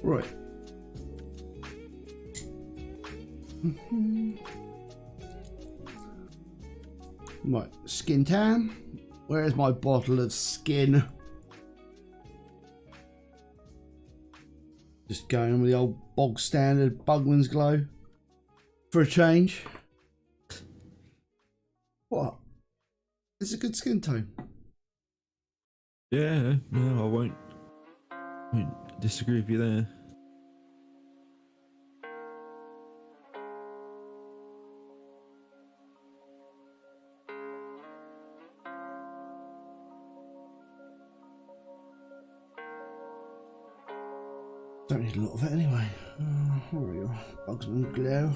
Right. Right, skin tan. Where's my bottle of skin? Just going on with the old bog standard Bugman's Glow for a change. What? It's a good skin tone. Yeah, no, I won't disagree with you there. Don't need a lot of it anyway. Where are you? Bugsman Glow.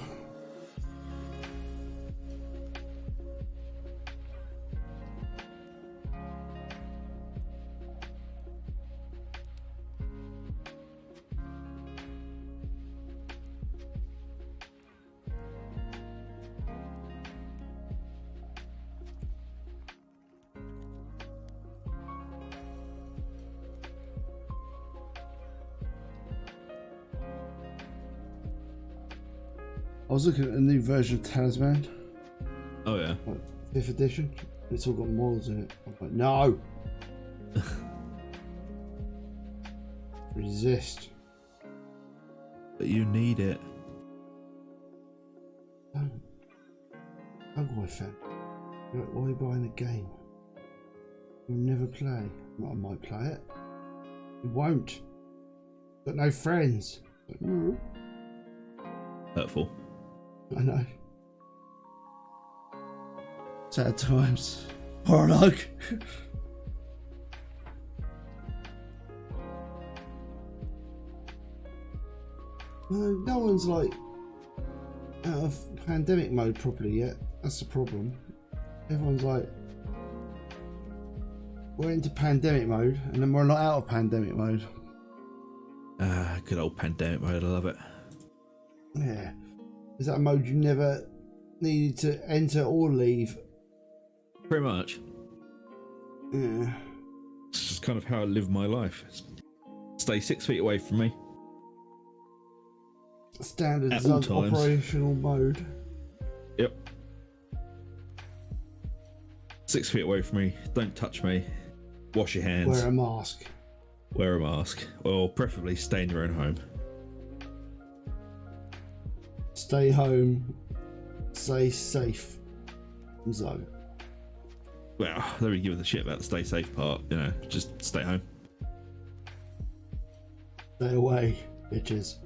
I was looking at a new version of Talisman, Oh yeah. like 5th edition. It's all got models in it. I'm like, no! Resist. But you need it. Don't go, my fan. You're like, why are you buying a game? You'll never play. I might play it. You won't. Got no friends. Like, no. Hurtful. I know. Sad times. Hard hug. No one's like out of pandemic mode properly yet. That's the problem. Everyone's like, we're into pandemic mode and then we're not out of pandemic mode. Good old pandemic mode, I love it. Yeah. Is that a mode you never needed to enter or leave? Pretty much. Yeah. It's just kind of how I live my life. Stay 6 feet away from me. Standard At all times. operational mode. Yep. 6 feet away from me. Don't touch me. Wash your hands. Wear a mask. Wear a mask. Or preferably stay in your own home. Stay home. Stay safe. So. Well, I don't really give a shit about the stay safe part. You know, just stay home. Stay away, bitches.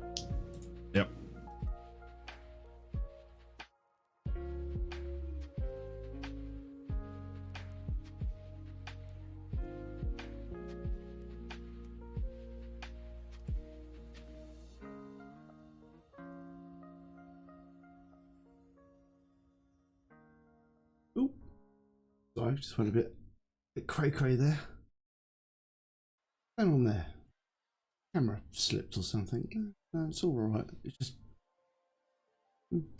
Yep. Ooh. Sorry, just went a bit cray there. What's going on there? Camera slipped or something. No, it's all right. It's just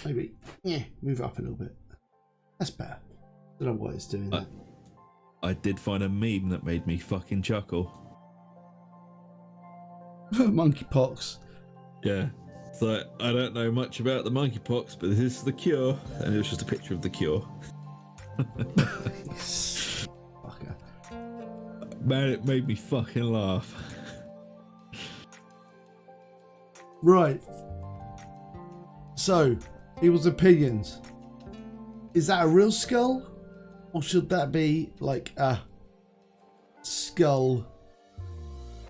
maybe move up a little bit. That's better. Don't know why it's doing that. I did find a meme that made me fucking chuckle. Monkeypox. Yeah. So I don't know much about the monkeypox, but this is the cure, and it was just a picture of the cure. Fucker. Man, it made me fucking laugh. Right. So, people's opinions. Is that a real skull? Or should that be like a skull,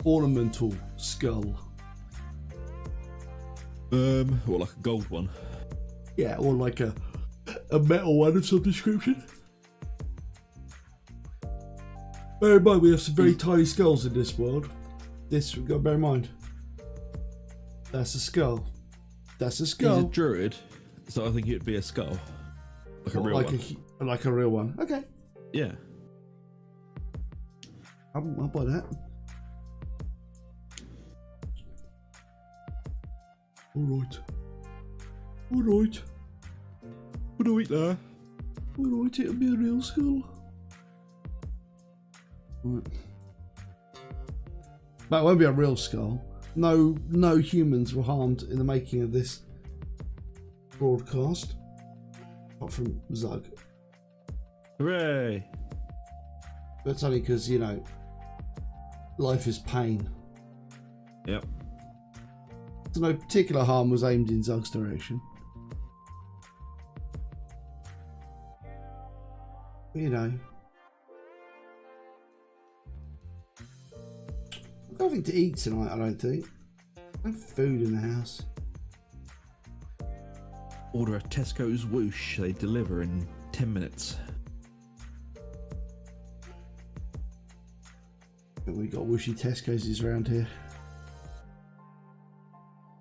ornamental skull? Or like a gold one. Yeah, or like a metal one of some description. Bear in mind, we have some very tiny skulls in this world. This we've got to bear in mind. That's a skull. That's a skull. He's a druid, so I think it'd be a skull. Like a real one. Like a real one. Okay. Yeah. I'll buy that. Alright. Alright. What do we eat there? Alright, it'll be a real skull. Right. But it won't be a real skull. No humans were harmed in the making of this broadcast. Apart from Zug. Hooray! That's only because, you know, life is pain. Yep. So no particular harm was aimed in Zug's direction. You know. I've got nothing to eat tonight, I don't think. No food in the house. Order a Tesco's whoosh. They deliver in 10 minutes. But we got whooshy Tesco's around here.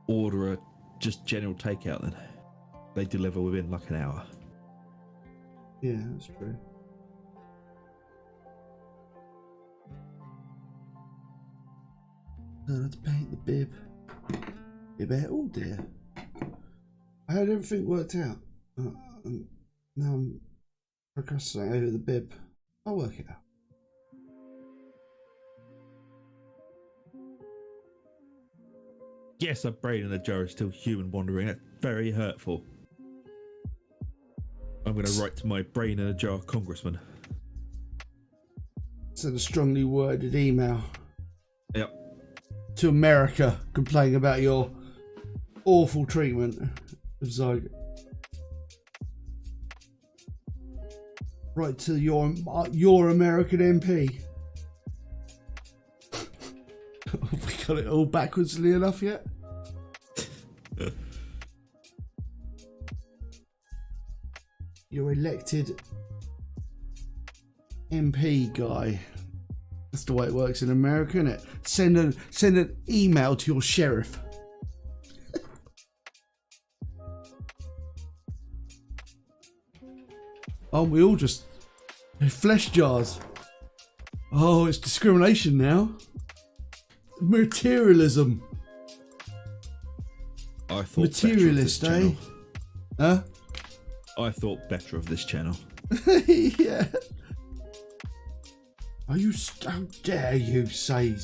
Order a just general takeout then. They deliver within like an hour. Yeah, that's true. Let's paint the bib. Oh dear. I had everything worked out. Now I'm procrastinating over the bib. I'll work it out. Yes, a brain in a jar is still human wandering. That's very hurtful. I'm going to write to my brain in a jar congressman. Send a strongly worded email. Yep. To America, complaining about your awful treatment of Zug. Right to your American MP. Have we got it all backwardsly enough yet? Your elected MP guy. That's the way it works in America, isn't it? Send an email to your sheriff. Aren't we all just flesh jars? Oh, it's discrimination now. Materialism. I thought Materialist, eh? Huh? I thought better of this channel. Yeah. How dare you say?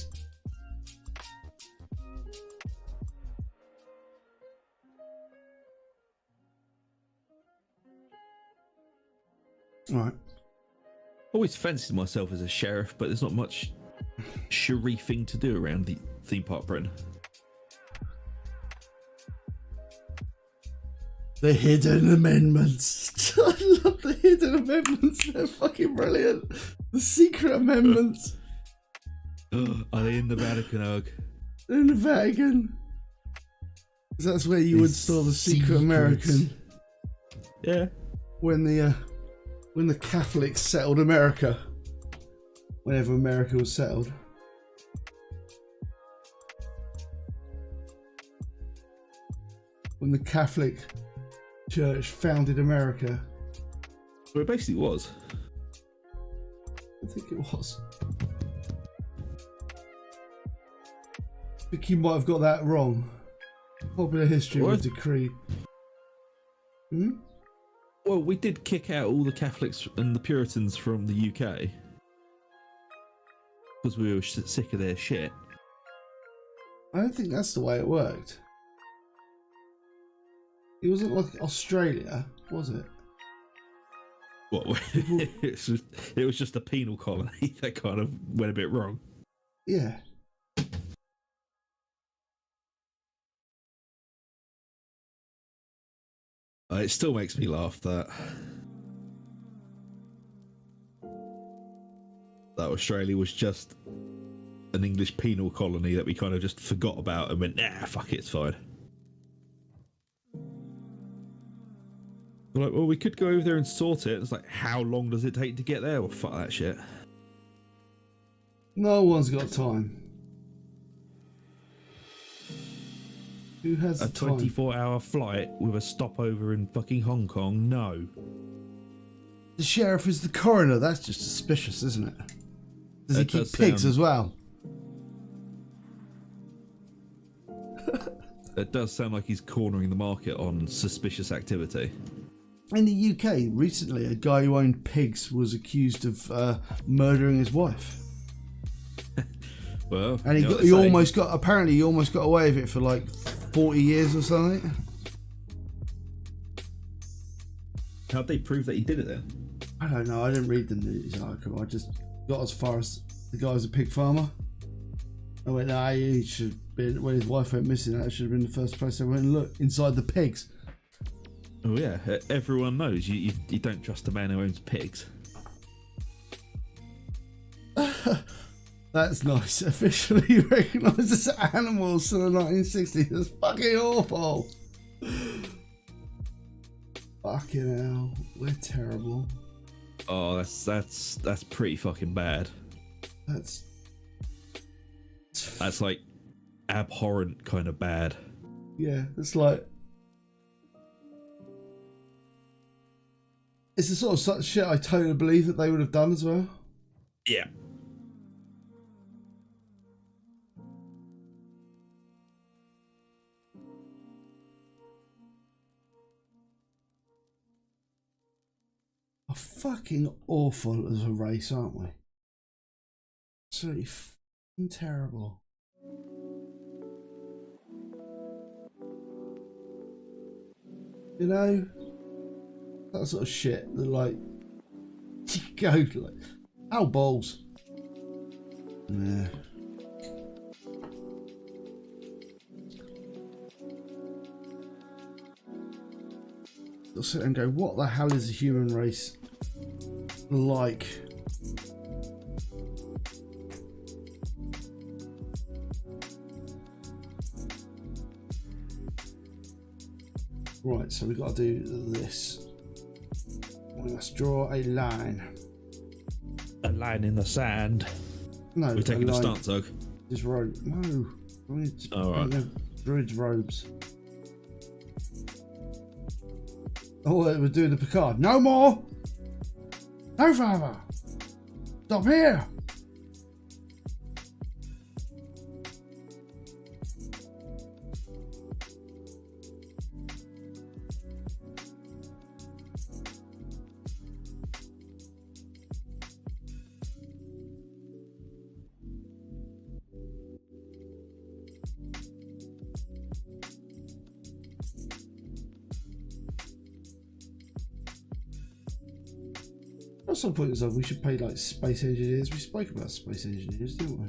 Right. Always fancied myself as a sheriff, but there's not much sheriffing to do around the theme park Britain. The hidden amendments. I love the hidden amendments. They're fucking brilliant. The secret amendments. Are they in the Vatican, Ugh? They're in the Vatican. That's where you would store the secret American. Yeah. When the Catholics settled America. Whenever America was settled. When the Catholic Church founded America. Well, it basically was. I think it was. I think you might have got that wrong. Popular history would decree. Hmm? Well, we did kick out all the Catholics and the Puritans from the UK. Because we were sick of their shit. I don't think that's the way it worked. It wasn't like Australia, was it? What? It was just a penal colony that kind of went a bit wrong. Yeah. It still makes me laugh that Australia was just an English penal colony that we kind of just forgot about and went, nah, fuck it, it's fine. We're like, well, we could go over there and sort it. It's like, how long does it take to get there? Well, fuck that shit. No one's got time. Who has a the time? 24-hour flight with a stopover in fucking Hong Kong? No. The sheriff is the coroner. That's just suspicious, isn't it? Does he keep pigs as well? It does sound like he's cornering the market on suspicious activity. In the UK, recently, a guy who owned pigs was accused of murdering his wife. Well, and he almost got away with it for like 40 years or something. How'd they prove that he did it then? I don't know. I didn't read the news article. I just got as far as the guy was a pig farmer. I went, nah, he should have been, when his wife went missing, that should have been the first place I went and look inside the pigs. Oh yeah, everyone knows you don't trust a man who owns pigs. That's nice. Officially recognised as animals in the 1960s. That's fucking awful. Fucking hell, we're terrible. Oh, that's pretty fucking bad. That's like abhorrent kind of bad. Yeah, it's like it's the sort of such shit I totally believe that they would have done as well. Yeah. Are fucking awful as a race, aren't we? Absolutely fucking terrible. You know, that sort of shit that like you go like, ow balls. Yeah. You'll sit and go, what the hell is the human race like? Right, so we've got to do this. We must draw a line. A line in the sand. No, We're taking a line. stance, Doug. This robe. No. All right. Druid's robes. Oh, we're doing the Picard. No more! No further! Stop here! At some point, we should pay like space engineers. We spoke about space engineers, didn't we?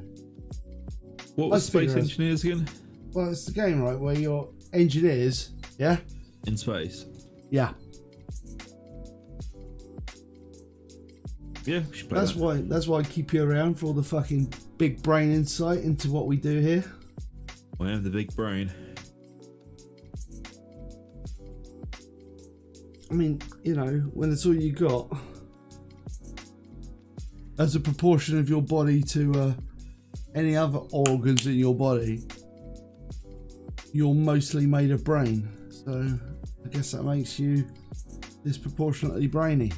What was Space Engineers again? Well, it's the game, right, where you're engineers, yeah? In space. Yeah. Yeah, we should play That's that. why I keep you around for all the fucking big brain insight into what we do here. I have the big brain. I mean, you know, when it's all you got, as a proportion of your body to any other organs in your body, you're mostly made of brain. So I guess that makes you disproportionately brainy.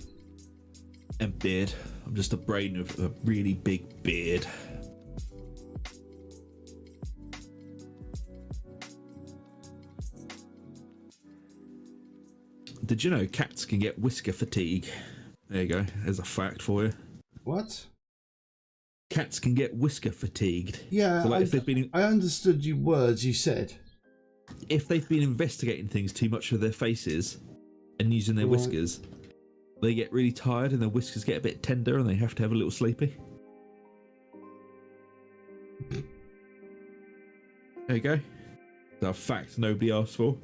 And beard. I'm just a brain with a really big beard. Did you know cats can get whisker fatigue? There you go. There's a fact for you. What? Cats can get whisker fatigued. Yeah, So like if they've been I understood you words you said. if they've been investigating things too much with their faces and using their Right. whiskers, they get really tired and their whiskers get a bit tender and they have to have a little sleepy. There you go. That's a fact nobody asked for.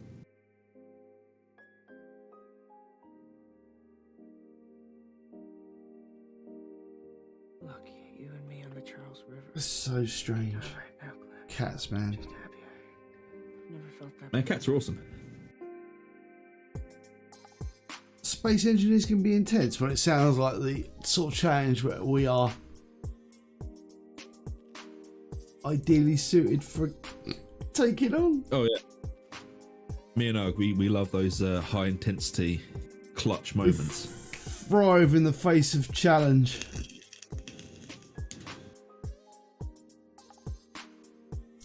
Look, you and me on the Charles River. It's so strange. All right now, Glenn. Cats, man. Just happier. I've never felt that. Man, cats are awesome. Space engineers can be intense, but it sounds like the sort of challenge where we are ideally suited for taking on. Oh yeah. Me and Og, we love those high intensity clutch moments. Thrive in the face of challenge.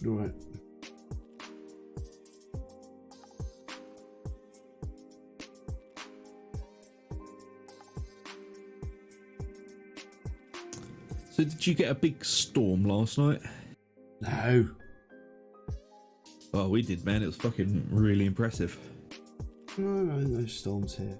Right. So did you get a big storm last night? No. Oh, we did, man. It was fucking really impressive. No storms here.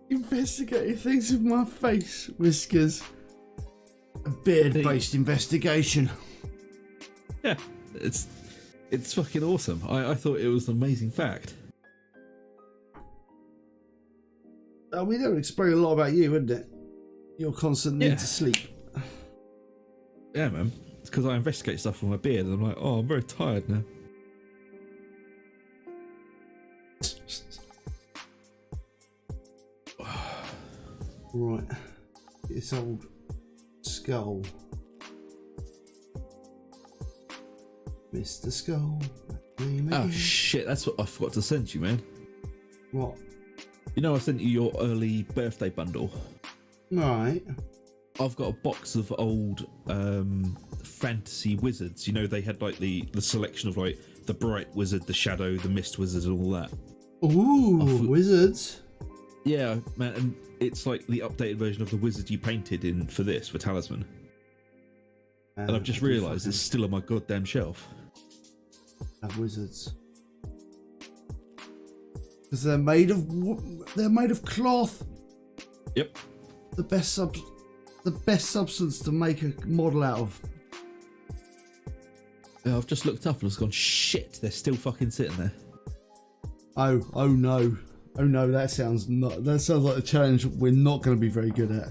Investigating things with my face, whiskers. A beard-based investigation. Yeah, it's fucking awesome. I thought it was an amazing fact. I mean, that would explain a lot about you, wouldn't it? Your constant need Yeah. to sleep. Yeah, man. It's because I investigate stuff with my beard and I'm like, oh, I'm very tired now. Right. This old skull. Mr. Skull. Oh shit, that's what I forgot to send you, man. What? You know I sent you your early birthday bundle. Right. I've got a box of old fantasy wizards. You know, they had like the selection of like the bright wizard, the shadow, the mist wizard and all that. Ooh, wizards. Yeah, man, and it's like the updated version of the wizard you painted in for this, for Talisman. And I've just realised it's still on my goddamn shelf. Wizards. Because they're made of cloth. Yep. The best substance to make a model out of. I've just looked up and I've gone, shit, they're still fucking sitting there. Oh no. Oh no, that sounds like a challenge we're not going to be very good at.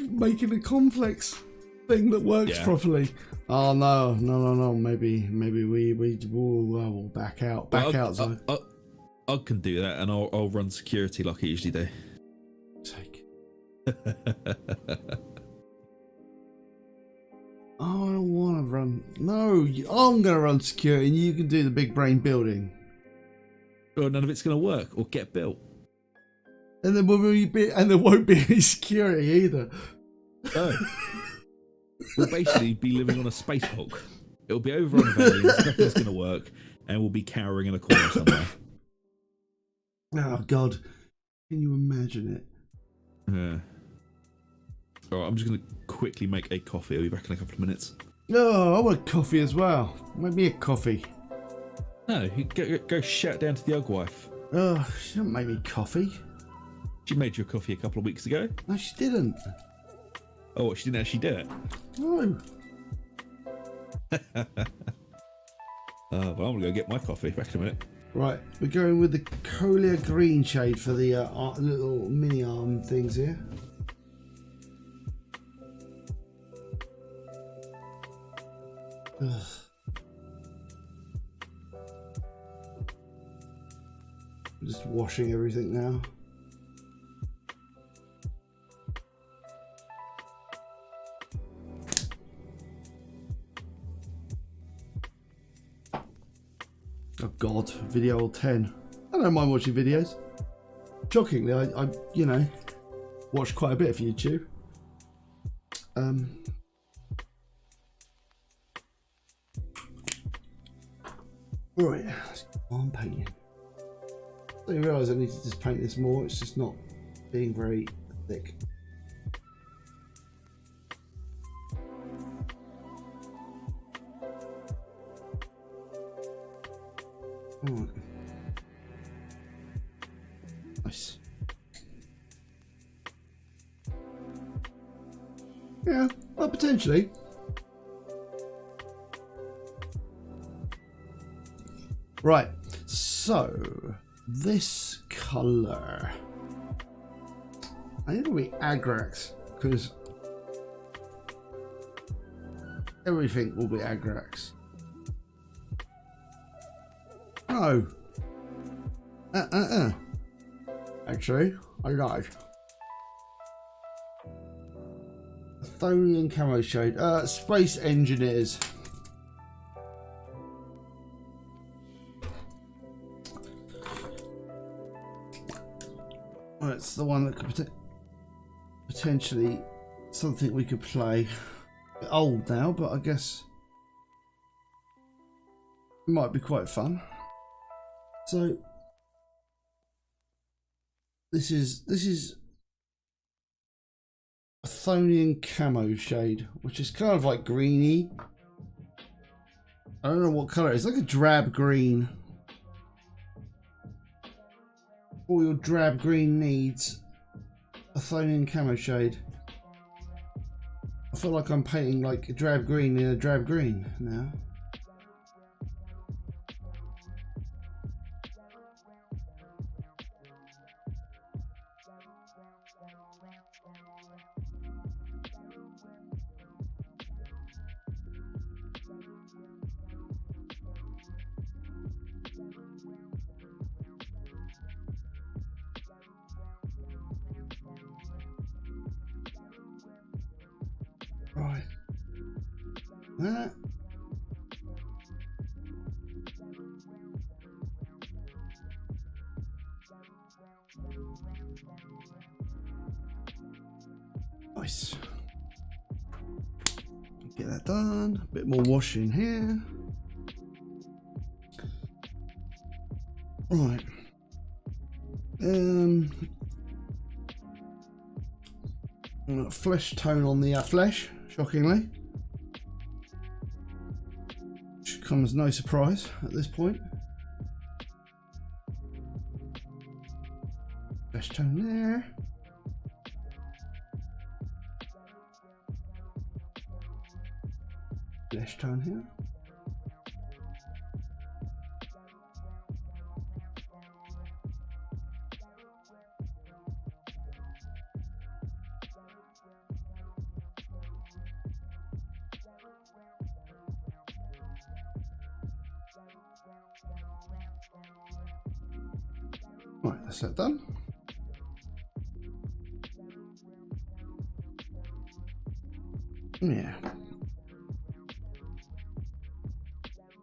Making a complex thing that works properly. Oh no. Maybe we'll back out. Back out, Zoe. I can do that, and I'll run security like I usually do. Take. I don't want to run. No, I'm going to run security, and you can do the big brain building. Or none of it's going to work or get built. And there won't be any security either. No. We'll basically be living on a space hog. It'll be over on aliens, nothing's going to work, and we'll be cowering in a corner somewhere. Oh God, can you imagine it? Yeah. Alright, I'm just going to quickly make a coffee. I'll be back in a couple of minutes. Oh, I want coffee as well. Make me a coffee. No, you go shout down to the Ugwife. Oh, she didn't make me coffee. She made you a coffee a couple of weeks ago. No, she didn't. Oh, what, she didn't actually do it? No. Well, I'm going to go get my coffee. Back in a minute. Right, we're going with the Colia green shade for the little mini arm things here. Ugh. I'm just washing everything now. Oh God, video 10. I don't mind watching videos. Shockingly, I you know, watch quite a bit of YouTube. Right, let's go on painting. I didn't realise I need to just paint this more. It's just not being very thick. Right. Nice. Yeah, well, potentially. Right, so this colour, I think it'll be Agrax, because everything will be Agrax. No. Actually, I lied. Athonian camo shade. Space Engineers. Well, it's the one that could potentially something we could play. A bit old now, but I guess it might be quite fun. So this is Athonian camo shade, which is kind of like greeny. I don't know what colour it is. It's like a drab green. All your drab green needs Athonian camo shade. I feel like I'm painting like a drab green in a drab green now. Right. That. Nice. Get that done. A bit more washing here. Right. Flesh tone on the flesh, shockingly. Should come as no surprise at this point. Flesh tone there. flesh tone here. Right, that's that done. Yeah.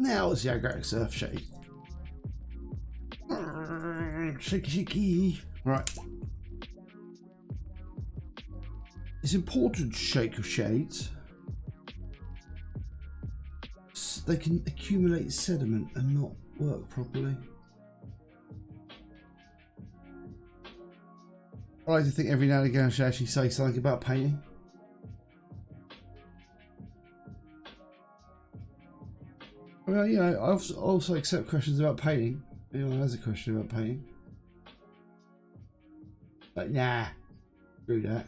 Now it's the Agrax Surf Shake. Shaky, shaky. Right. It's important to shake your shades. They can accumulate sediment and not work properly. I like to think every now and again I should actually say something about painting. I mean, you know, I also accept questions about painting. Anyone has a question about painting? But nah, screw that.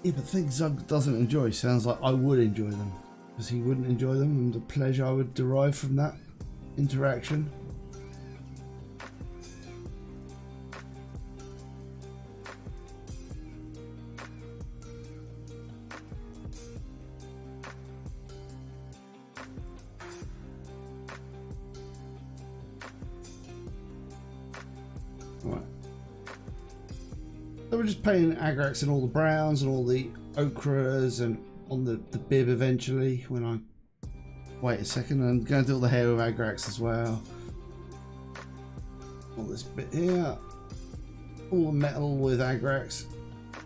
Yeah, but things Zug doesn't enjoy sounds like I would enjoy them. Because he wouldn't enjoy them and the pleasure I would derive from that interaction. Right. So we're just painting Agrax in all the browns and all the ochres and on the bib eventually when I wait a second. I'm going to do all the hair with Agrax as well. All this bit here. All the metal with Agrax.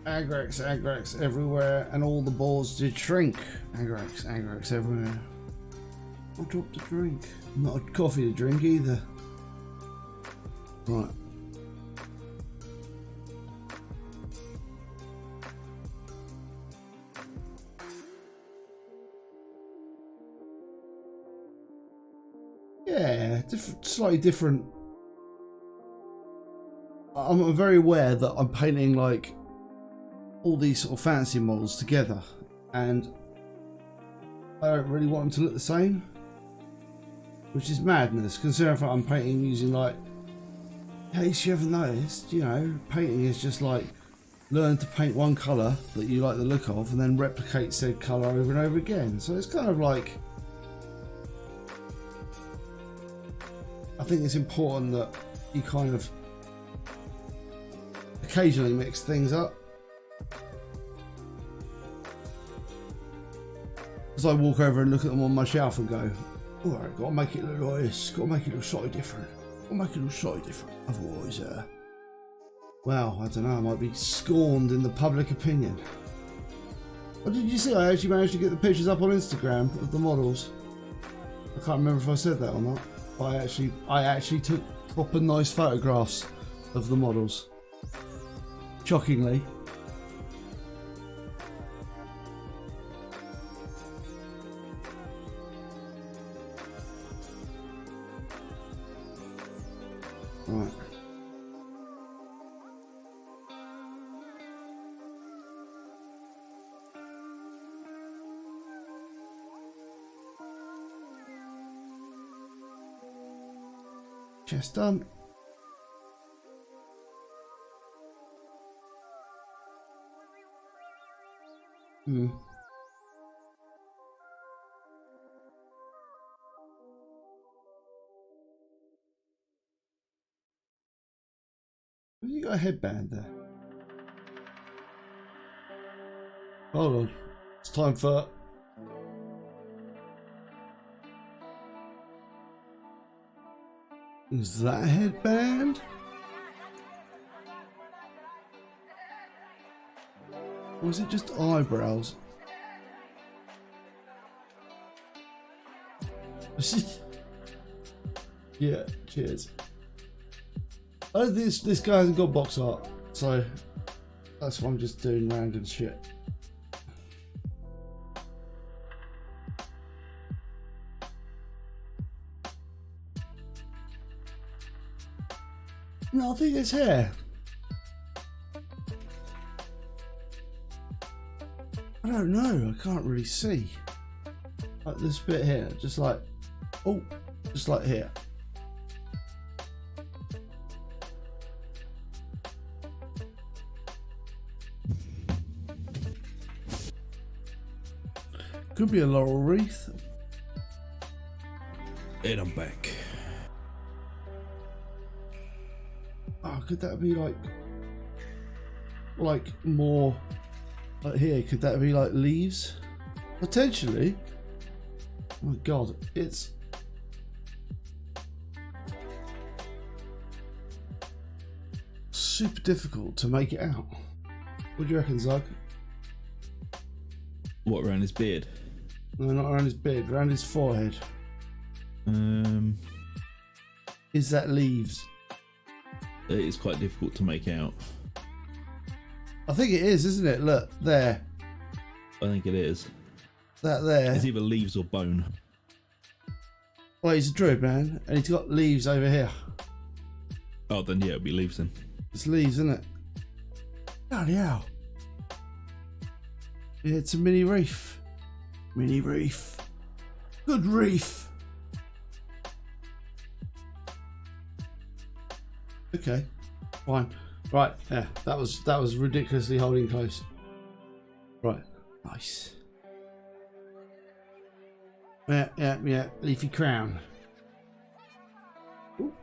Agrax, Agrax everywhere, and all the balls did shrink. Agrax, Agrax everywhere. I dropped a drink. Not a coffee to drink either. Right. Yeah, slightly different. I'm very aware that I'm painting like all these sort of fancy models together, and I don't really want them to look the same, which is madness. Considering if I'm painting using like, in case you haven't noticed, you know, painting is just like learn to paint one colour that you like the look of, and then replicate said colour over and over again. So it's kind of like, I think it's important that you kind of occasionally mix things up. As I walk over and look at them on my shelf and go, alright, gotta make it look like this, gotta make it look slightly different, gotta make it look slightly different. Otherwise, well, I don't know, I might be scorned in the public opinion. What did you see? I actually managed to get the pictures up on Instagram of the models. I can't remember if I said that or not. I actually took proper nice photographs of the models. Shockingly. Right. Chest done. Have you got a headband there? Hold on. It's time for... Is that a headband? Or is it just eyebrows? Yeah, cheers. Oh, this guy hasn't got box art, so that's why I'm just doing random shit. No, I think it's here. I don't know. I can't really see. Like this bit here, just like, oh, just like here. Could be a laurel wreath. And I'm back. Oh, could that be like more like here? Could that be like leaves? Potentially. Oh my god, it's super difficult to make it out. What do you reckon, Zug? What, around his beard? No, not around his beard, around his forehead. Is that leaves? It is quite difficult to make out. I think it is, isn't it? Look, there. I think it is. That there. It's either leaves or bone. Well, he's a druid, man, and he's got leaves over here. Oh, then yeah, it'll be leaves then. It's leaves, isn't it? Bloody hell. Yeah, it's a mini reef. Mini reef. Good reef. Okay, fine. Right, yeah, that was ridiculously holding close. Right, nice. Yeah, leafy crown. Ooh.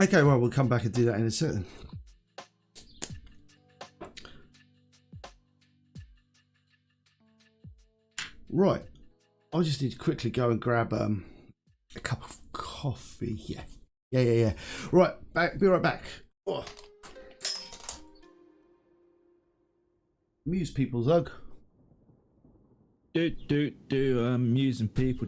Okay, well, we'll come back and do that in a second. Right, I just need to quickly go and grab a cup of coffee. Yeah. Right, be right back. Oh. Amuse people, Zug. Amusing people.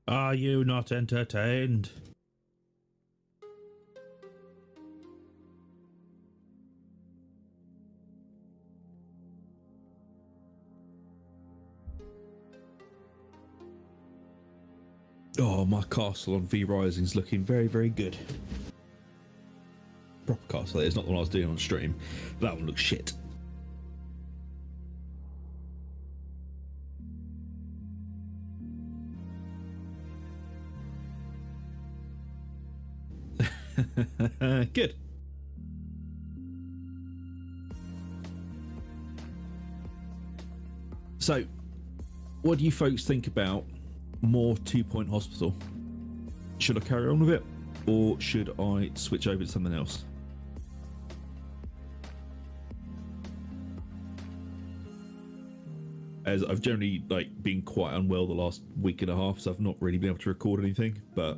Are you not entertained? Oh, my castle on V Rising is looking very, very good. Proper castle. It's not the one I was doing on stream. That one looks shit. Good. So, what do you folks think about more 2-point hospital? Should I carry on with it, or should I switch over to something else? As I've generally been quite unwell the last week and a half, so I've not really been able to record anything, but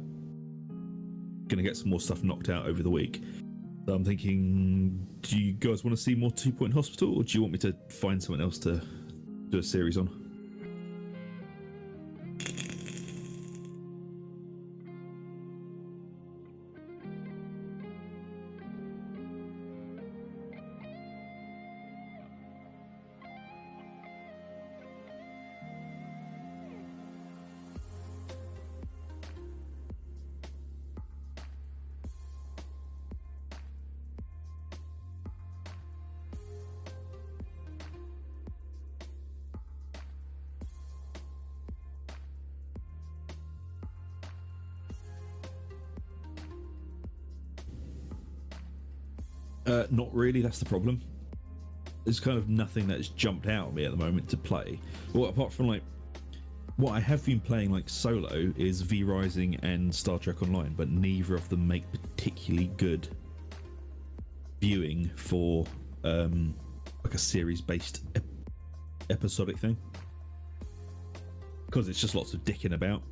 gonna get some more stuff knocked out over the week. So I'm thinking, do you guys want to see more 2-point hospital, or do you want me to find someone else to do a series on? Not really, that's the problem. There's kind of nothing that's jumped out at me at the moment to play. Well, apart from what I have been playing solo is V Rising and Star Trek Online, but neither of them make particularly good viewing for a series based episodic thing. because it's just lots of dicking about.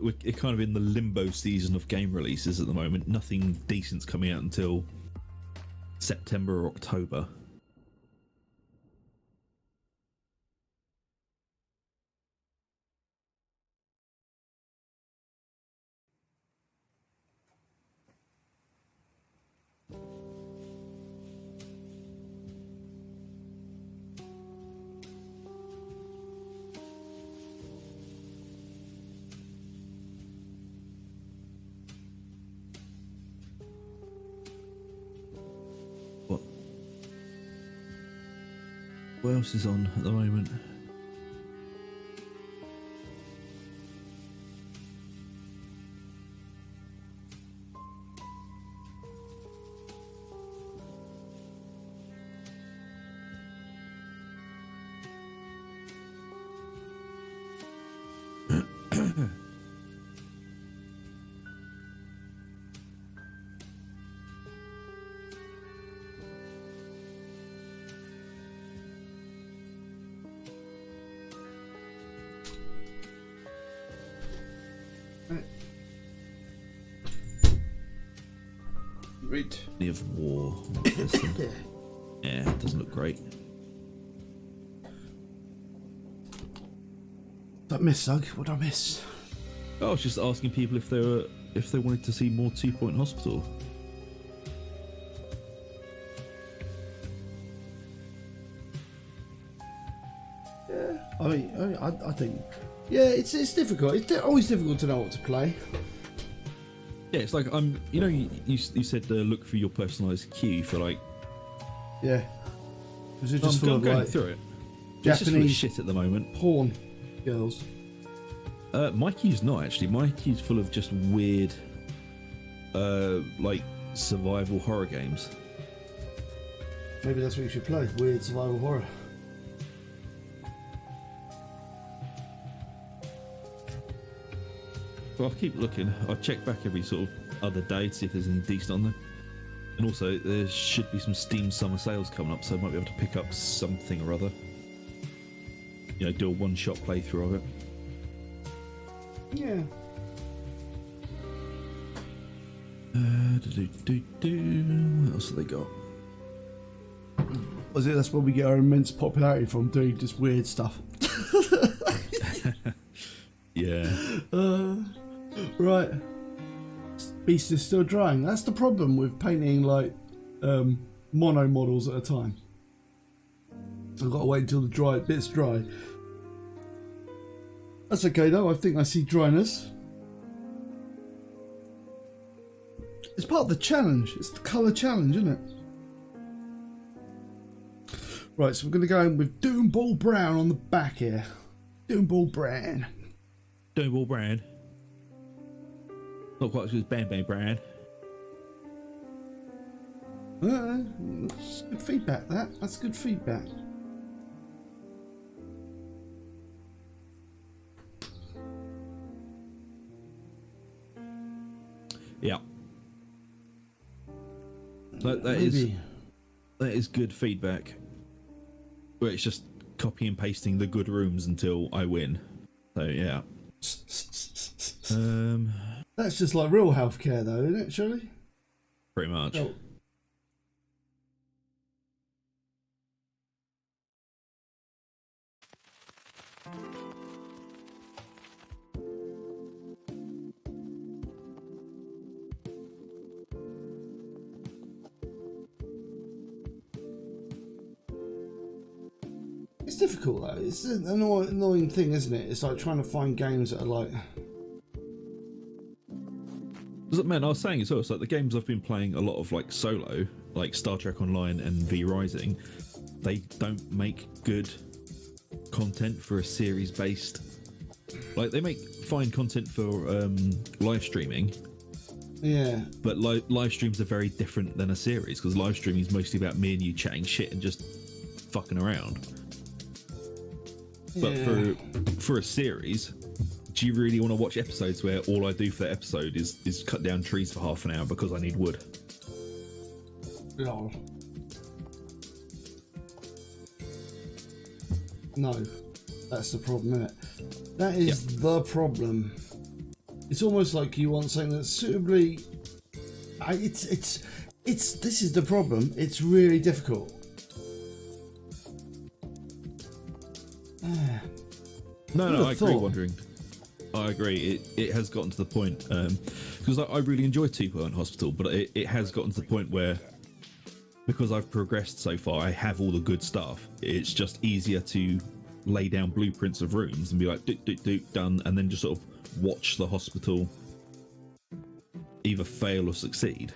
We're kind of in the limbo season of game releases at the moment. Nothing decent's coming out until September or October. What else is on at the moment? Read. Of war. Yeah, it doesn't look great. That miss, Sug. What did I miss? I was just asking people if they wanted to see more 2 Point Hospital. Yeah, I think. Yeah, it's difficult. It's always difficult to know what to play. Yeah, it's like you said look for your personalised queue for like. Yeah. Was it just full of going like through it. It's just full of Japanese shit at the moment. porn girls? My queue's not actually. My queue's full of just weird, like survival horror games. Maybe that's what you should play. Weird survival horror. So I'll keep looking. I'll check back every sort of other day to see if there's anything decent on there. And also, there should be some Steam summer sales coming up, so I might be able to pick up something or other. You know, do a one-shot playthrough of it. Yeah. What else have they got? Was it? That's where we get our immense popularity from, doing just weird stuff. Yeah. Right. Beast is still drying. That's the problem with painting like mono models at a time. I've got to wait until the bit's dry. That's okay though. I think I see dryness. It's part of the challenge. It's the colour challenge, isn't it? Right, so we're going to go in with Doomball Brown on the back here. Doomball Brown. Doomball Brown. Not quite as good as Bang Bang Brown. That's good feedback, that's good feedback. Yeah. That is good feedback. Where it's just copy and pasting the good rooms until I win. So yeah. That's just like real healthcare though, isn't it, surely? Pretty much. Oh. It's difficult though. It's an annoying thing, isn't it? It's like trying to find games that are like. Man, I was saying as well, it's like the games I've been playing a lot of like solo, like Star Trek Online and V Rising, they don't make good content for a series based. Like they make fine content for live streaming. Yeah. But live streams are very different than a series because live streaming is mostly about me and you chatting shit and just fucking around. But Yeah. for a series, do you really want to watch episodes where all I do for that episode is cut down trees for half an hour because I need wood? No. No, that's the problem, isn't it? That is the problem. It's almost like you want something that's suitably. This is the problem. It's really difficult. No, I agree, thought? Wandering. I agree. It has gotten to the point because I really enjoy Two Point Hospital, but it has gotten to the point where because I've progressed so far, I have all the good stuff. It's just easier to lay down blueprints of rooms and be like, done, and then just sort of watch the hospital either fail or succeed.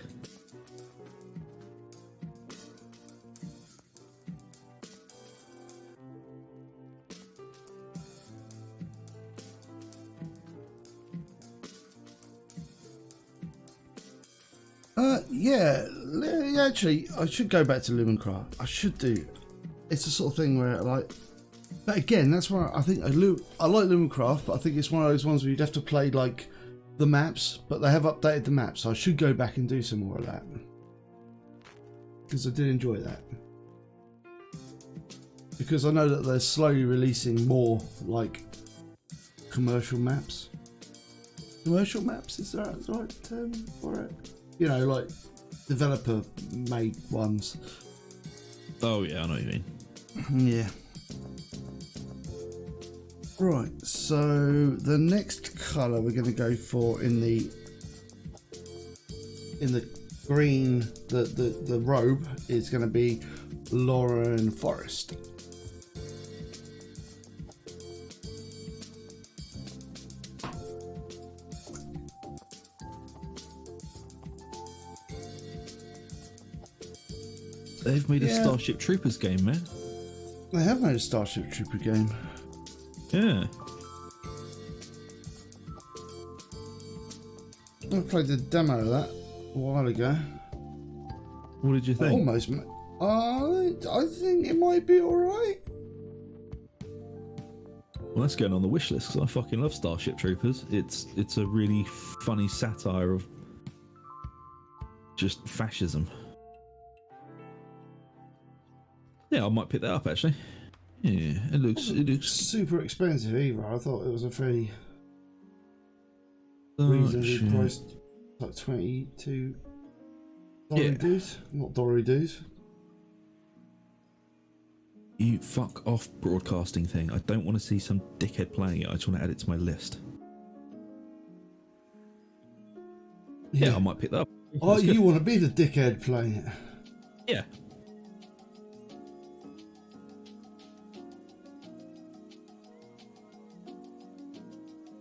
Actually, I should go back to Lumencraft. I should do. It's the sort of thing where, like, but again, that's why I think I like Lumencraft, but I think it's one of those ones where you'd have to play like the maps, but they have updated the maps, so I should go back and do some more of that because I did enjoy that. Because I know that they're slowly releasing more like commercial maps. Commercial maps, is that the right term for it? You know, like developer made ones. Oh yeah, I know what you mean. Yeah. Right, so the next colour we're going to go for in the green, the robe is going to be Lauren Forest. They've made a Starship Troopers game, man. They have made a Starship Trooper game. Yeah. I played the demo of that a while ago. What did you think? Almost. I think it might be alright. Well, that's going on the wish list because I fucking love Starship Troopers. It's a really funny satire of just fascism. Yeah, I might pick that up actually. Yeah, it looks super expensive either. I thought it was a fairly reasonably priced, like $22 dues, not dollary dues. You fuck off, broadcasting thing. I don't want to see some dickhead playing it. I just want to add it to my list. Yeah, I might pick that up. Oh, you want to be the dickhead playing it? Yeah.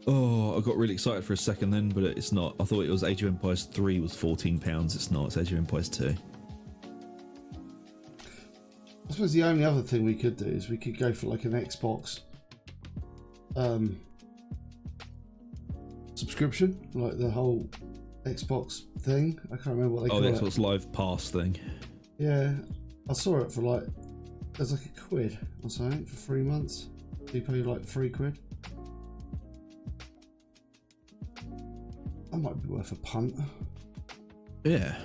Oh, I got really excited for a second then, but it's not. I thought it was Age of Empires 3 was £14. It's not. It's Age of Empires 2. I suppose the only other thing we could do is we could go for like an Xbox subscription, like the whole Xbox thing. I can't remember what they call it. Oh, the Xbox Live Pass thing. Yeah, I saw it for like, there's like £1 or something for 3 months. So you pay like £3. That might be worth a punt. Yeah.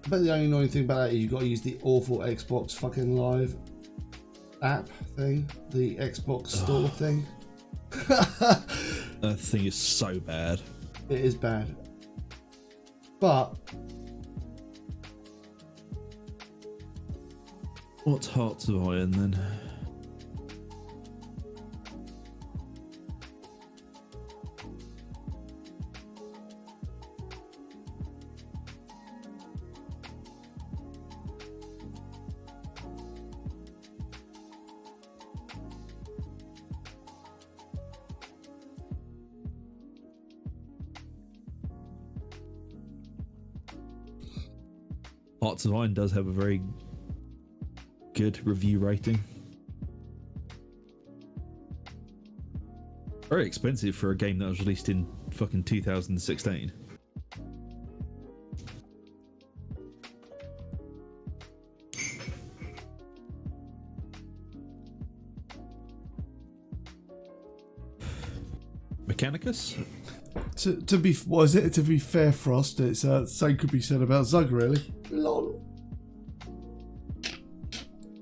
But the only annoying thing about that is you've got to use the awful Xbox fucking Live app thing, the Xbox Store thing. That thing is so bad. It is bad. But What's Hearts of Iron then? Hearts of Iron does have a very good review rating. Very expensive for a game that was released in fucking 2016. Mechanicus? To be, what is it? To be fair, Frost, it's same could be said about Zug, really. Lol.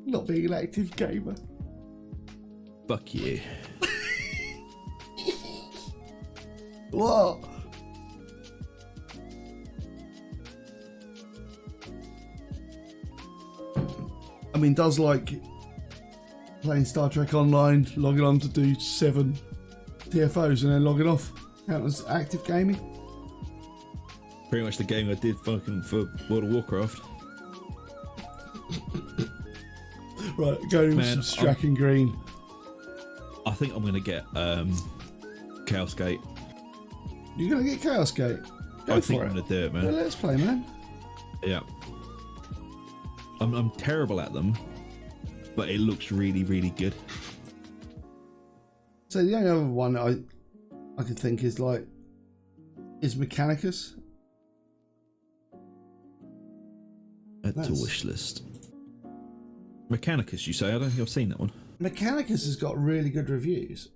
Not being an active gamer. Fuck you. What? I mean, does like playing Star Trek Online, logging on to do 7 TFOs and then logging off count as active gaming? Pretty much the game I did fucking for World of Warcraft. Right, going with some Strachan Green. I think I'm gonna get Chaos Gate. You're gonna get Chaos Gate? Go I for think it. I'm gonna do it, man. Well, let's play, man. Yeah. I'm terrible at them, but it looks really, really good. So the only other one I could think is Mechanicus. Add to wish list. Mechanicus, you say? I don't think I've seen that one. Mechanicus has got really good reviews,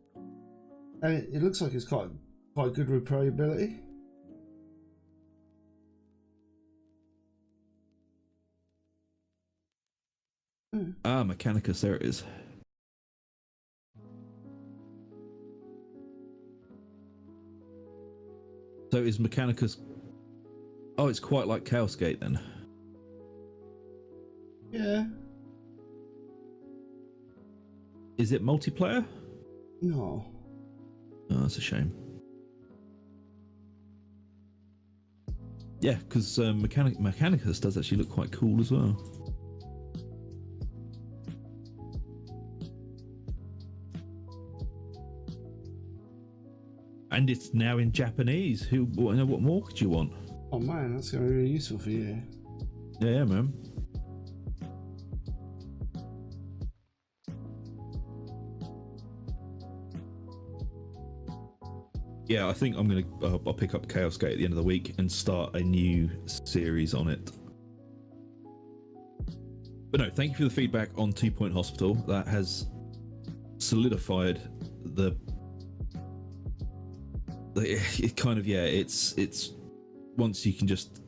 and it looks like it's quite good replayability. Ah, Mechanicus, there it is. So is Mechanicus... Oh, it's quite like Chaos Gate then. Yeah. Is it multiplayer? No. Oh, that's a shame. Yeah, because Mechanicus does actually look quite cool as well. And it's now in Japanese. What more could you want? Oh man, that's going to be really useful for you. Yeah, man. Yeah, I think I'll pick up Chaos Gate at the end of the week and start a new series on it. But no, thank you for the feedback on 2 Point Hospital. That has solidified it kind of, yeah, it's once you can just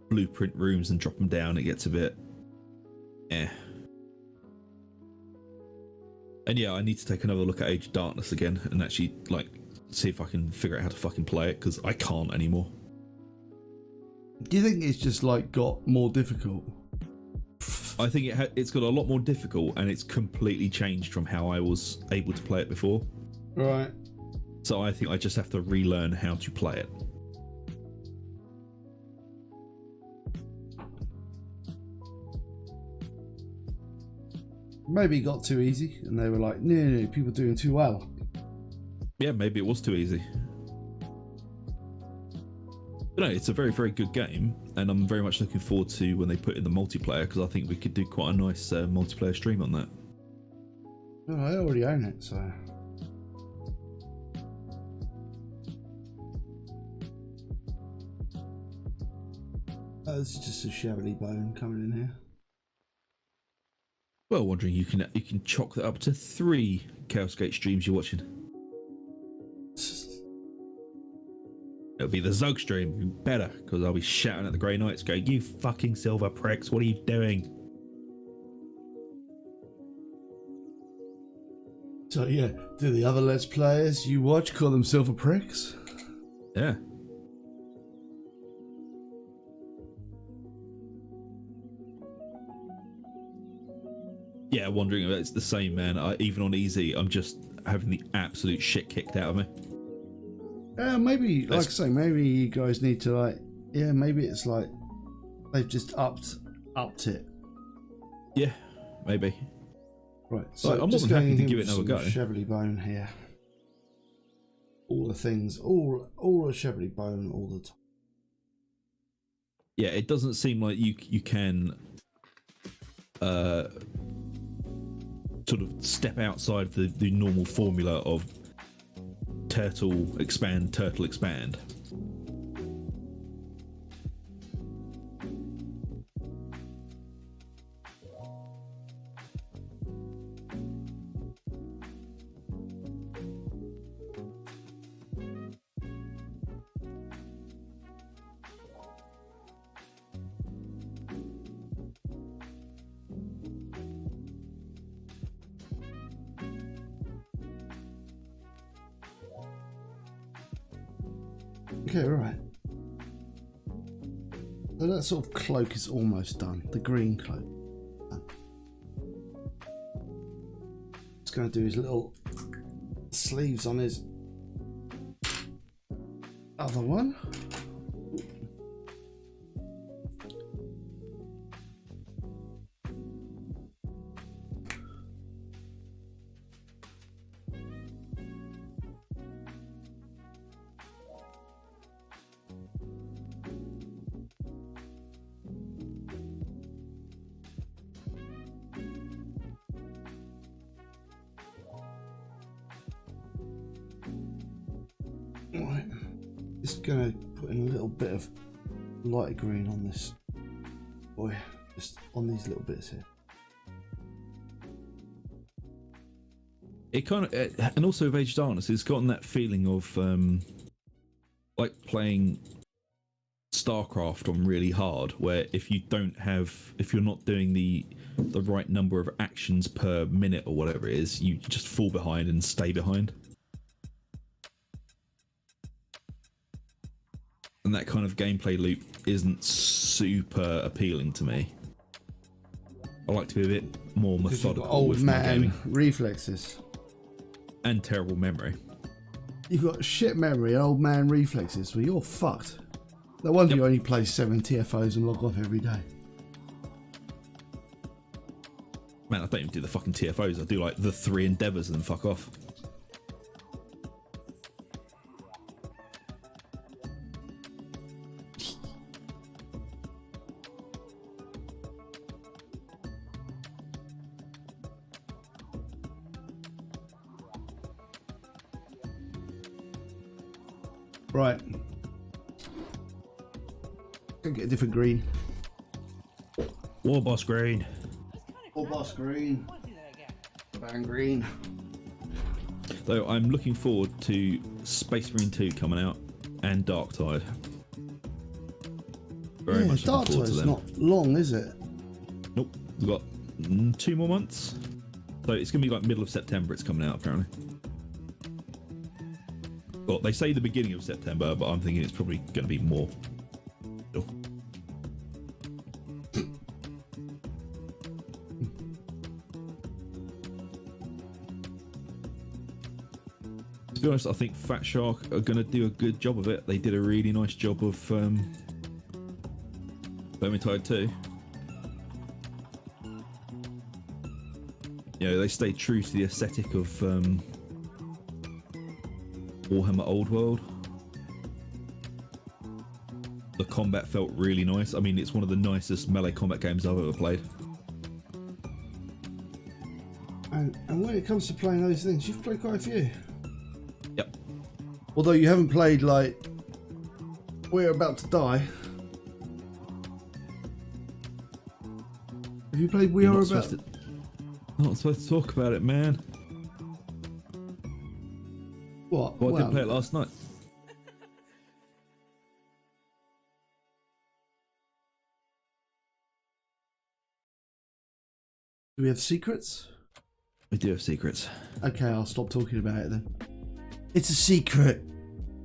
blueprint rooms and drop them down, it gets a bit and yeah, I need to take another look at Age of Darkness again and actually see if I can figure out how to fucking play it, because I can't anymore. Do you think it's just got more difficult? I think it's got a lot more difficult, and it's completely changed from how I was able to play it before. Right. So I think I just have to relearn how to play it. Maybe it got too easy, and they were like, no, people are doing too well. Yeah, maybe it was too easy. But no, it's a very, very good game, and I'm very much looking forward to when they put in the multiplayer, because I think we could do quite a nice multiplayer stream on that. Well, I already own it, so... Oh, this is just a shabbily bone coming in here. Well, wondering you can chalk that up to 3 Chaos Gate streams you're watching. It'll be the Zug stream, better, because I'll be shouting at the Grey Knights going, you fucking silver pricks, what are you doing? So yeah, do the other Let's Players you watch call them silver pricks? Yeah. Yeah, wondering if it's the same, man. Even on easy, I'm just having the absolute shit kicked out of me. Maybe, like I say, maybe you guys need to maybe it's they've just upped it. Yeah, maybe. Right, so I'm more than happy to give it another go. Shabbily bone here. All the things, all the shabbily bone, all the time. Yeah, it doesn't seem like you can sort of step outside the normal formula of turtle expand. Okay, right. So that sort of cloak is almost done. The green cloak. Just going to do his little sleeves on his other one. Right, just gonna put in a little bit of light green on this boy, just on these little bits here. It kind of, and also with Age of Darkness, it's gotten that feeling of like playing StarCraft on really hard, where if you're not doing the right number of actions per minute or whatever it is, you just fall behind and stay behind. And that kind of gameplay loop isn't super appealing to me. I like to be a bit more methodical old with my man gaming. reflexes. And terrible memory. You've got shit memory and old man reflexes, well, you're fucked. No wonder you only play 7 TFOs and log off every day. Man, I don't even do the fucking TFOs. I do like the 3 endeavours and then fuck off. Right. Go get a different green. War Boss Green. Or boss green. Bang green. Though I'm looking forward to Space Marine 2 coming out and Dark Tide. Very much Dark looking forward to Tide's them. not long, is it? Nope, we've got 2 more months. So it's going to be like middle of September it's coming out apparently. Well, they say the beginning of September, but I'm thinking it's probably going to be more. Oh. To be honest, I think Fat Shark are going to do a good job of it. They did a really nice job of Vermintide 2. You know, they stayed true to the aesthetic of Warhammer Old World. The combat felt really nice. I mean, it's one of the nicest melee combat games I've ever played. And when it comes to playing those things, you've played quite a few. Yep. Although you haven't played, like, We're About to Die. Have you played We You're Are not About... supposed to- not supposed to talk about it, man. What? Well, I didn't play it last night. Do we have secrets? We do have secrets. Okay, I'll stop talking about it then. It's a secret.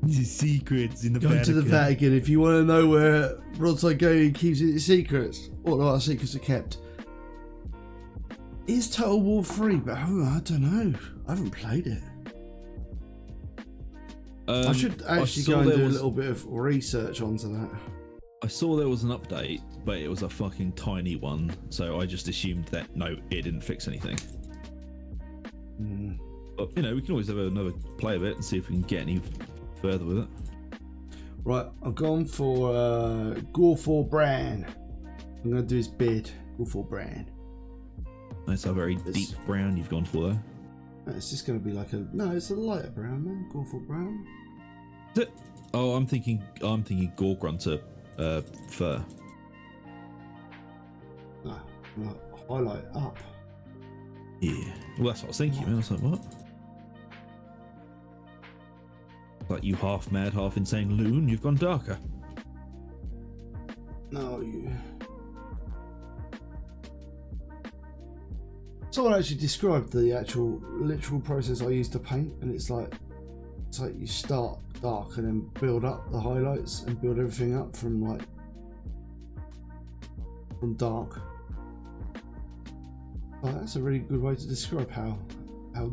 These secrets in the Go to the Vatican if you want to know where Broadside Gaming keeps its secrets. All our secrets are kept. Is Total War free? But I don't know. I haven't played it. I should actually go and do a little bit of research onto that. I saw there was an update, but it was a fucking tiny one, so I just assumed that no, it didn't fix anything. But you know, we can always have another play of it and see if we can get any further with it. Right, I've gone for Gorfor Bran. I'm going to do his beard. Gorfor Bran. That's a very deep brown you've gone for there. It's just going to be like a... No, it's a lighter brown, man. Gorfor Brown. Is it? Oh, I'm thinking Gore Grunter fur. No, like highlight up. Yeah. Well, that's what I was thinking, man. I was like, what? Like you half mad, half insane loon, you've gone darker. No, you... Someone actually described the actual literal process I used to paint, and it's like you start dark and then build up the highlights and build everything up from dark. Oh, that's a really good way to describe how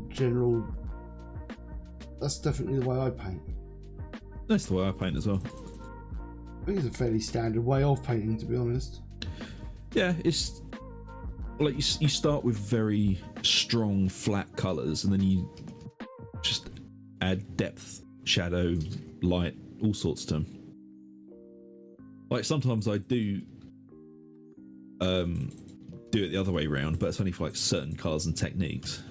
general. That's definitely the way I paint. That's the way I paint as well. I think it's a fairly standard way of painting, to be honest. Yeah, it's like you start with very strong flat colours and then you just add depth, shadow, light, all sorts to them. Like sometimes I do it the other way around, but it's only for like certain colours and techniques.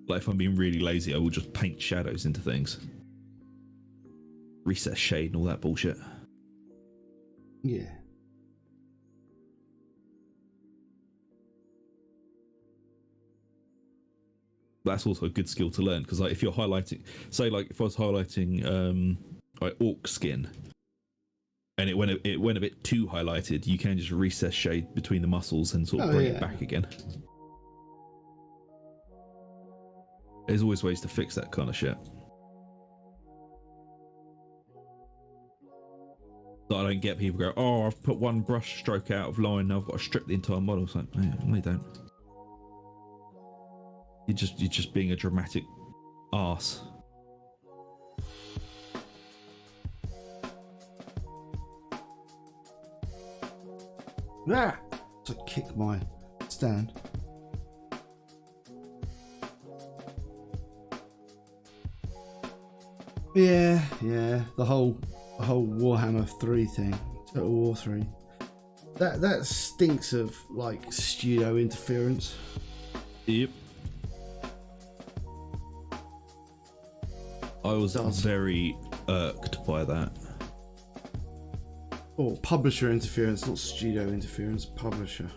Like if I'm being really lazy, I will just paint shadows into things. Recess shade and all that bullshit. Yeah. That's also a good skill to learn, because like if you're highlighting, say like if I was highlighting like orc skin and it went a bit too highlighted, you can just recess shade between the muscles and sort of bring it back again. There's always ways to fix that kind of shit. So I don't get people go, oh, I've put one brush stroke out of line, now I've got to strip the entire model. It's like, no, you don't. You're just being a dramatic arse. Ah! To kick my stand. Yeah, the whole Warhammer 3 thing, Total War 3. That stinks of like studio interference. Yep. I was very irked by that. Or publisher interference, not studio interference, publisher.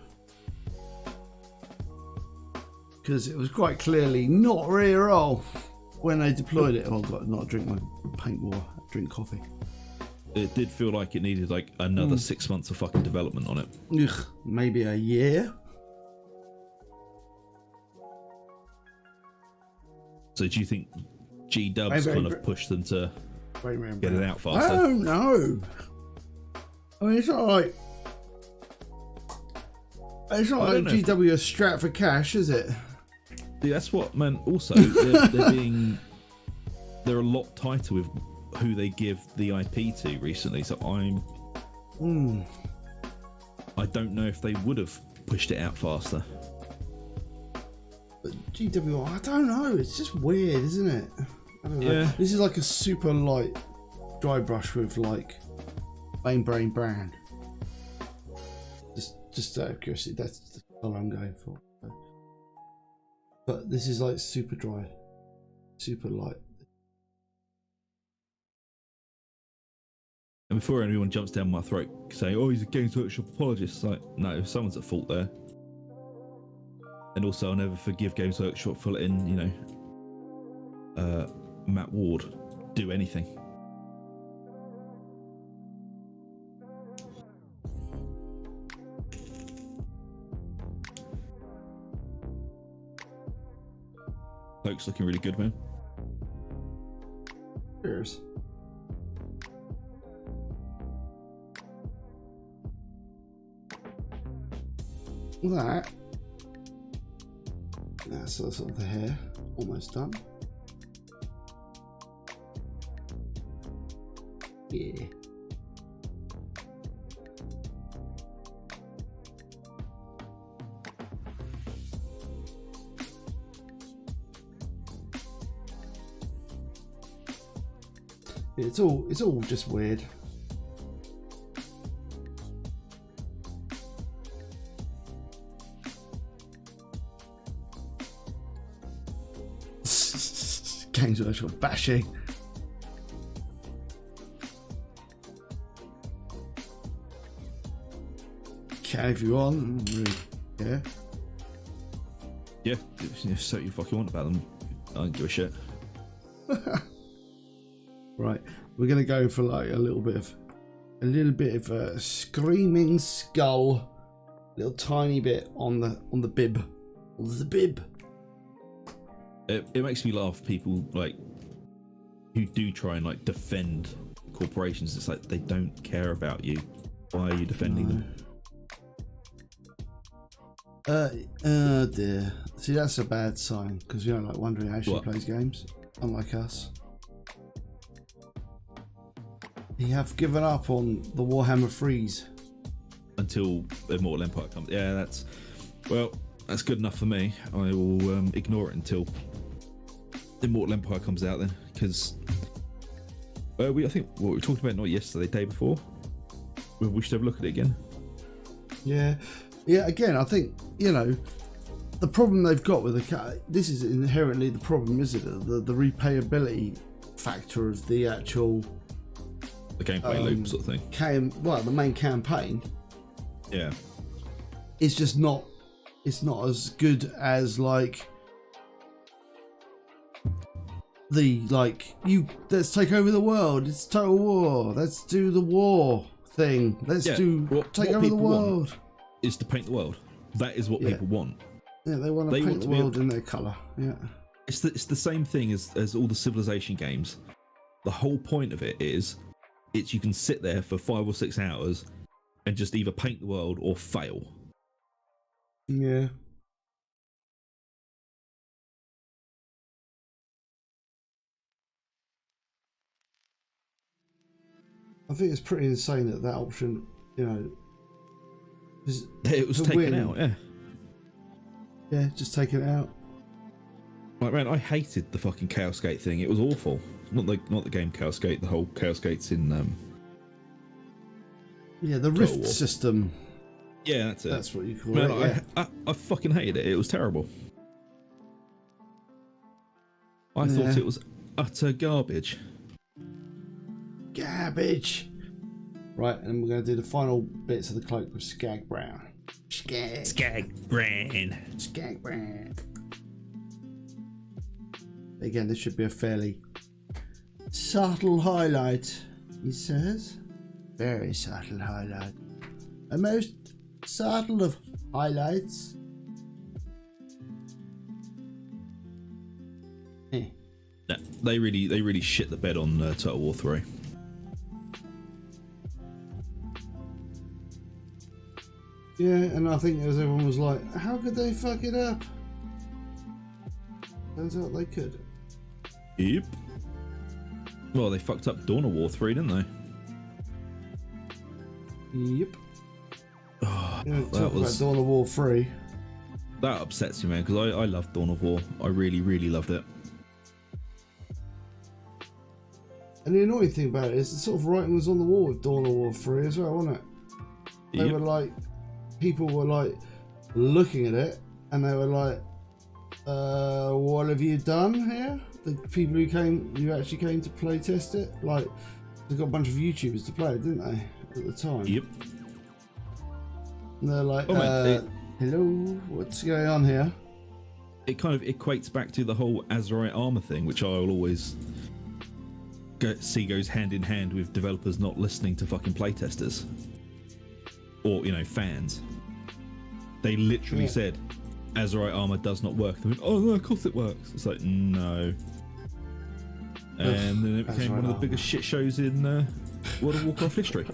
Because it was quite clearly not re-roll when they deployed it. Oh, I've got to not drink my paint water, drink coffee. It did feel like it needed like another 6 months of fucking development on it. Ugh, maybe a year. So do you think G-Dubs kind of pushed them to get it out faster? I don't know. I mean, it's not like GW are strapped for cash, is it? Yeah, that's what, man. Also, they're a lot tighter with who they give the IP to recently. So I don't know if they would have pushed it out faster. But GW, I don't know. It's just weird, isn't it? I don't know. Yeah. This is like a super light dry brush with like Main Brain brand. Just out of curiosity, that's the colour I'm going for. But this is like super dry, super light. And before anyone jumps down my throat saying, "Oh, he's a Games Workshop apologist," it's like, no, someone's at fault there. And also, I'll never forgive Games Workshop for letting, Matt Ward do anything. Cloak's looking really good, man. Cheers. That's sort of the hair almost done. Yeah. It's all just weird. Games Workshop bashing. Can if you want. Yeah. Yeah, so you fucking want about them. I don't give a shit. Right, we're gonna go for like a little bit of a screaming skull, little tiny bit on the bib, The bib. It makes me laugh. People like who do try and like defend corporations. It's like they don't care about you. Why are you defending them? Oh dear. See, that's a bad sign because we don't like wondering how she plays games, unlike us. You have given up on the Warhammer Freeze Until Immortal Empire comes. Yeah, that's good enough for me. I will ignore it until Immortal Empire comes out then, because I think what we talked about not yesterday, day before. We should have a look at it again. Yeah. Again, I think the problem they've got with this is inherently the problem, isn't it? The replayability factor of the actual gameplay loop sort of thing. The main campaign. Yeah. It's just not. It's not as good as like let's take over the world. It's total war. Let's do the war thing. Let's take over the world. Is to paint the world. That is what people want. Yeah, they want to paint the world in their colour. Yeah. It's the same thing as all the Civilization games. The whole point of it is, you can sit there for 5 or 6 hours and just either paint the world or fail. Yeah. I think it's pretty insane that option, it was taken out. Yeah. Yeah, just taking it out. Like, man, I hated the fucking Chaos Gate thing. It was awful. Not the game Chaos Gate. The whole Chaos Gates in the Rift system. Yeah, that's it. That's what you call man, it. I fucking hated it. It was terrible. I thought it was utter garbage. Garbage. Right, and we're going to do the final bits of the cloak with Skag Brown. Skag Brown. Again, this should be a fairly subtle highlight, he says. Very subtle highlight. A most subtle of highlights. No, they really shit the bed on Total War 3. Yeah, and I think as everyone was like, how could they fuck it up? Turns out they could. Yep. Well, they fucked up Dawn of War 3, didn't they? Yep. Oh, talk about Dawn of War 3. That upsets me, man, because I loved Dawn of War. I really, really loved it. And the annoying thing about it is the sort of writing was on the wall with Dawn of War 3 as well, wasn't it? They were like, people were like looking at it and they were like, what have you done here? The people who actually came to play test it, like, they got a bunch of YouTubers to play it, didn't they, at the time? Yep. And they're like, hello, what's going on here? It kind of equates back to the whole Azerite armor thing, which I'll always see goes hand in hand with developers not listening to fucking playtesters or fans. They literally said Azerite armor does not work. They went, oh no, of course it works. It's like, no. And then it became one of the biggest shit shows in World of Warcraft history.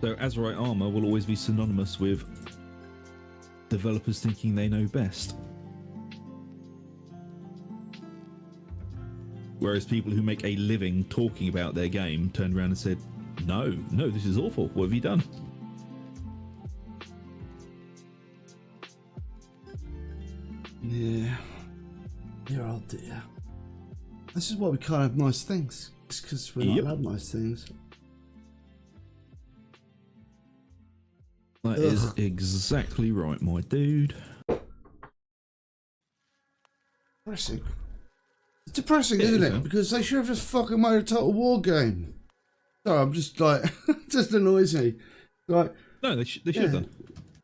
So Azerite armor will always be synonymous with developers thinking they know best. Whereas people who make a living talking about their game turned around and said, no, this is awful. What have you done? Yeah. Oh dear. This is why we can't have nice things. It's because we're not allowed nice things. That is exactly right, my dude. Depressing. It's depressing, isn't it? Because they should have just fucking made a Total War game. Sorry, I'm just like, just annoys me. Like, no, they should have done.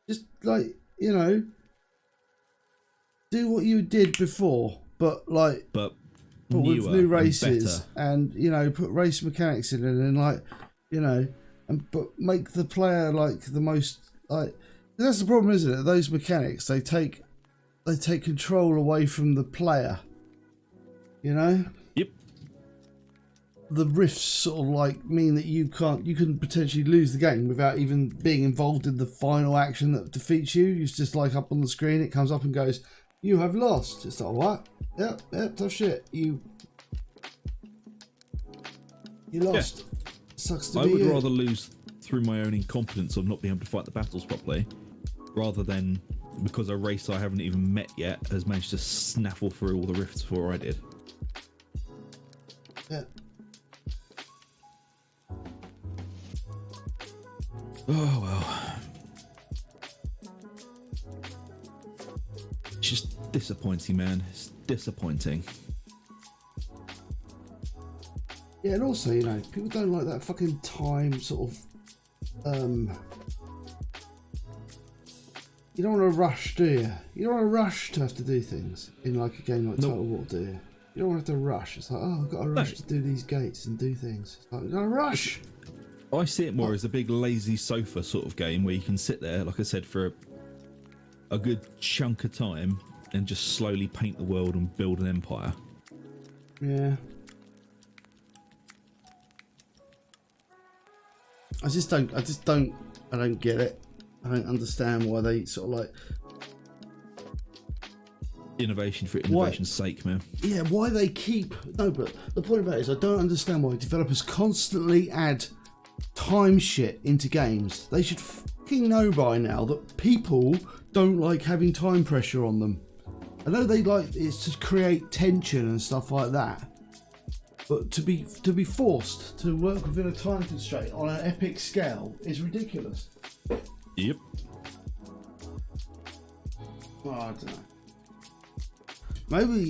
Just like, do what you did before, but with new races and put race mechanics in it and but make the player like the most like that's the problem, isn't it? Those mechanics, they take control away from the player. You know? Yep. The rifts sort of like mean that you can potentially lose the game without even being involved in the final action that defeats you. It's just like up on the screen, it comes up and goes, "You have lost." It's like, what? Yep, tough shit. You lost. Yeah. Sucks to be you. I would rather lose through my own incompetence of not being able to fight the battles properly, rather than because a race I haven't even met yet has managed to snaffle through all the rifts before I did. Yeah. Oh well. It's just disappointing, man. It's disappointing. Yeah, and also, you know, people don't like that fucking time sort of you don't want to rush, do you? You don't want to rush to have to do things in like a game like Total War, do you? You don't want to have to rush. It's like, oh, I've got to rush to do these gates and do things. It's like, I've got to rush. I see it more as a big lazy sofa sort of game where you can sit there, like I said, for a good chunk of time and just slowly paint the world and build an empire. Yeah. I don't get it. I don't understand why they sort of like innovation for innovation's sake, man. Yeah, why they keep but the point about it is I don't understand why developers constantly add time shit into games. They should fucking know by now that people don't like having time pressure on them. I know they like it's to create tension and stuff like that. But to be forced to work within a time constraint on an epic scale is ridiculous. Yep. Oh, I don't know.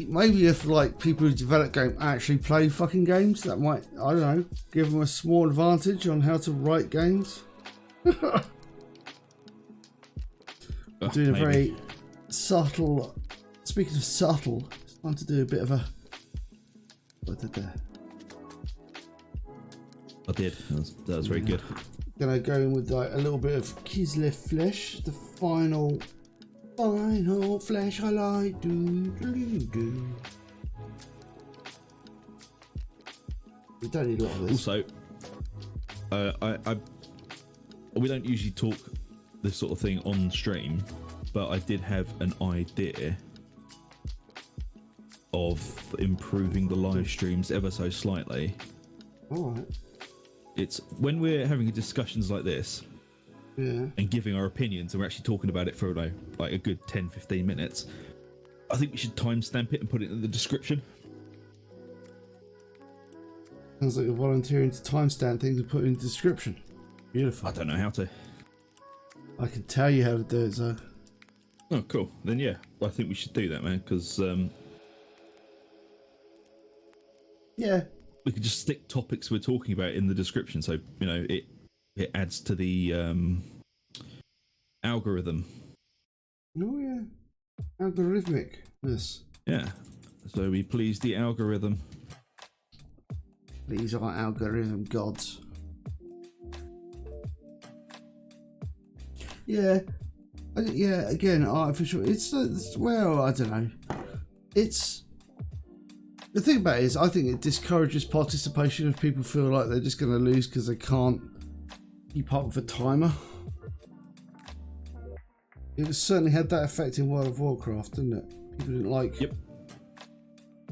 Maybe if like people who develop games actually play fucking games, that might, I don't know, give them a small advantage on how to write games. Doing a very subtle. Speaking of subtle, it's time to do a bit of a. What did there? I did. That was very good. Gonna go in with like a little bit of Kislev flesh, the final flesh highlight. Do. We don't need a lot of this. Also, we don't usually talk this sort of thing on stream, but I did have an idea of improving the live streams ever so slightly. Alright. It's when we're having discussions like this, yeah, and giving our opinions, and we're actually talking about it for like a good 10-15 minutes, I think we should timestamp it and put it in the description. Sounds like you're volunteering to timestamp things and put it in the description. Beautiful. I don't know how to. I can tell you how to do it, so. Oh, cool. Then yeah, I think we should do that, man, because yeah, we could just stick topics we're talking about in the description, so you know it adds to the algorithm. Oh yeah, algorithmicness. Yeah, so we please the algorithm. These are algorithm gods. Yeah, yeah. Again, artificial. It's well, I don't know. It's. The thing about it is, I think it discourages participation if people feel like they're just going to lose because they can't keep up with a timer. It certainly had that effect in World of Warcraft, didn't it? People didn't like. Yep.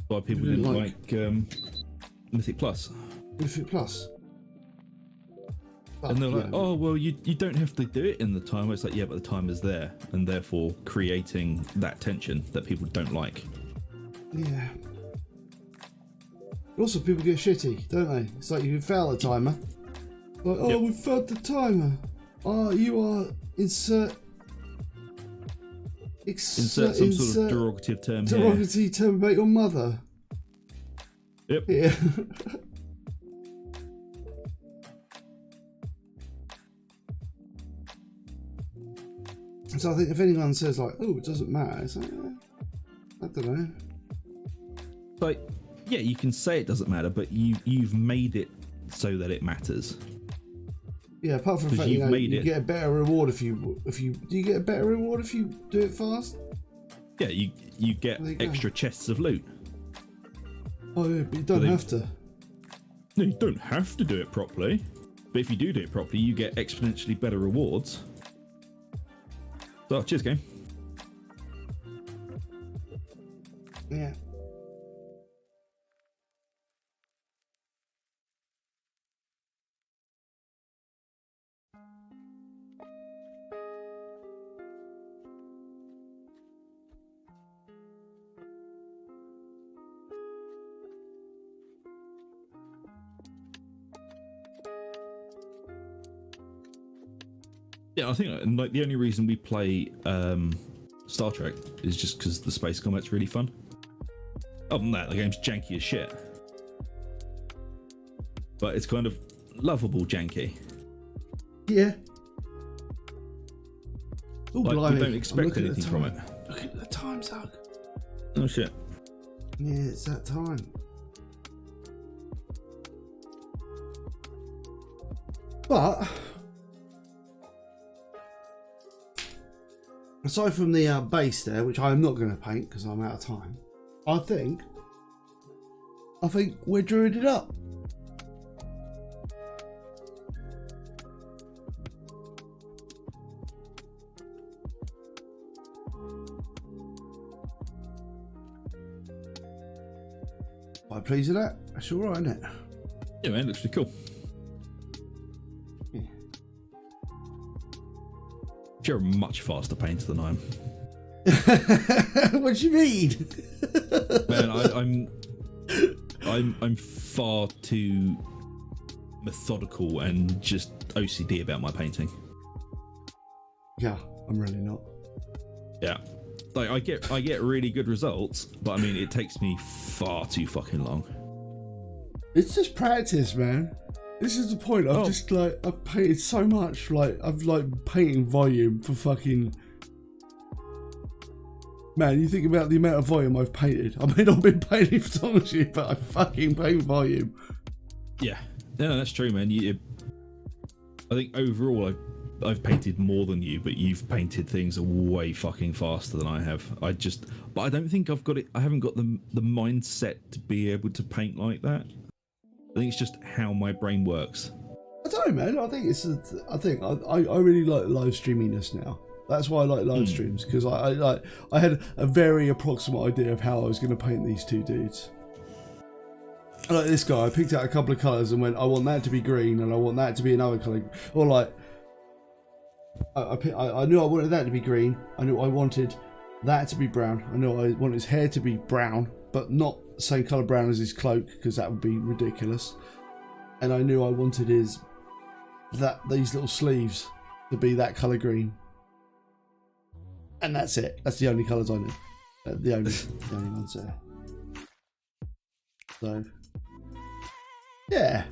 Why people didn't like Mythic Plus. Mythic Plus. But, and they're like, oh well, you don't have to do it in the timer. It's like, yeah, but the timer's there, and therefore creating that tension that people don't like. Yeah. Also, people get shitty, don't they? It's like you fail the timer. Like, oh, we failed the timer. Oh, you are insert some sort of derogative term here. Derogative term about your mother. Yep. Yeah. So I think if anyone says like, oh, it doesn't matter, it's like, I don't know. Like, yeah, you can say it doesn't matter, but you've made it so that it matters. Yeah, apart from the fact you've made you it. get a better reward if you do you get a better reward if you do it fast? Yeah, you get extra chests of loot. Oh yeah, but you don't have to. No, you don't have to do it properly. But if you do it properly, you get exponentially better rewards. So, cheers, game. Yeah. Yeah, I think like the only reason we play Star Trek is just because the space combat's really fun. Other than that, the game's janky as shit. But it's kind of lovable janky. Yeah. Ooh, Like, blimey. you don't expect anything from it. Look at the time, Zach. Oh shit. Yeah, it's that time. But aside from the base there, which I'm not going to paint because I'm out of time, I think we're druided up. Quite pleased with that. That's all right, isn't it? Yeah, man, it looks pretty cool. Yeah. You're a much faster painter than I am. What do you mean? Man, I'm far too methodical and just OCD about my painting. Yeah, I'm really not. Yeah. Like I get really good results, but I mean it takes me far too fucking long. It's just practice, man. This is the point. I've painted so much. Like I've painting volume for fucking. Man, you think about the amount of volume I've painted. I may not have been painting photography, but I fucking paint volume. Yeah, no, that's true, man. I think overall I've painted more than you, but you've painted things way fucking faster than I have. But I don't think I've got it. I haven't got the mindset to be able to paint like that. I think it's just how my brain works. I don't know, man. I think I really like live streaminess now. That's why I like live streams, because I had a very approximate idea of how I was going to paint these two dudes. Like this guy, I picked out a couple of colours and went, I want that to be green and I want that to be another colour. Or like, I knew I wanted that to be green. I knew I wanted that to be brown. I knew I wanted his hair to be brown, but not the same colour brown as his cloak, because that would be ridiculous. And I knew I wanted these little sleeves to be that colour green. And that's it. That's the only colours I knew. The only ones there. So, yeah,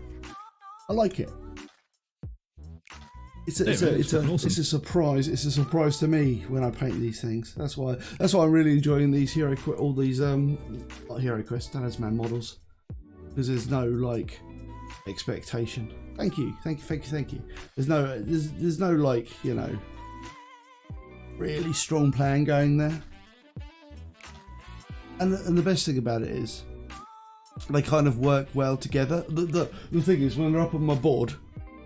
I like it. It's a surprise. It's a surprise to me when I paint these things. That's why I'm really enjoying these not Hero Quest, Talisman models, because there's no like expectation. Thank you. There's no like, you know, really strong plan going there. And the best thing about it is they kind of work well together. The thing is, when they're up on my board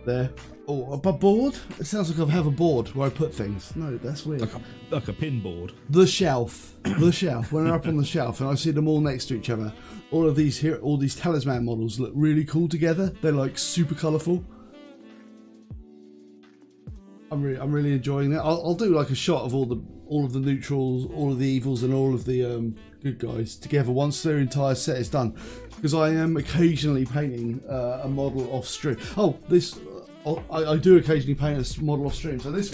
there, or a board? It sounds like I have a board where I put things. No, that's weird. Like a pin board. The shelf. When they're up on the shelf and I see them all next to each other, all these Talisman models look really cool together. They're like super colourful. I'm really enjoying that. I'll do like a shot of all of the neutrals, all of the evils, and all of the good guys together once their entire set is done. Because I am occasionally painting a model off stream. I do occasionally paint a model off stream. So this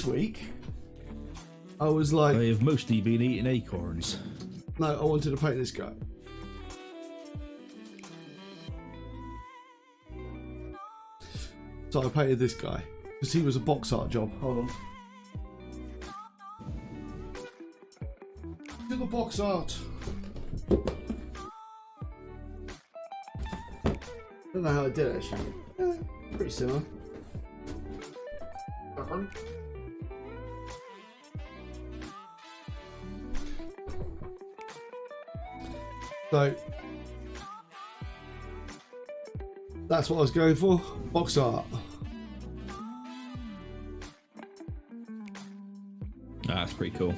week, I was like, they have mostly been eating acorns. No, I wanted to paint this guy. So I painted this guy because he was a box art job. Hold on. To the box art. don't know how I did actually. Yeah, pretty similar. So that's what I was going for. Box art. That's pretty cool.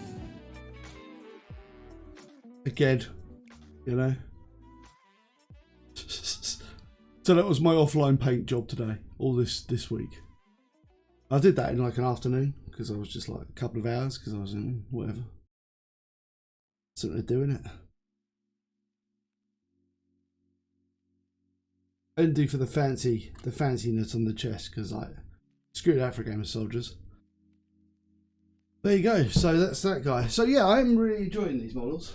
Again, you know. So that was my offline paint job today, all this week. I did that in like an afternoon because I was just like a couple of hours because I was in whatever. Something to do in it. I didn't do for the fanciness on the chest because like screw that for a game of soldiers. There you go. So that's that guy. So yeah, I'm really enjoying these models.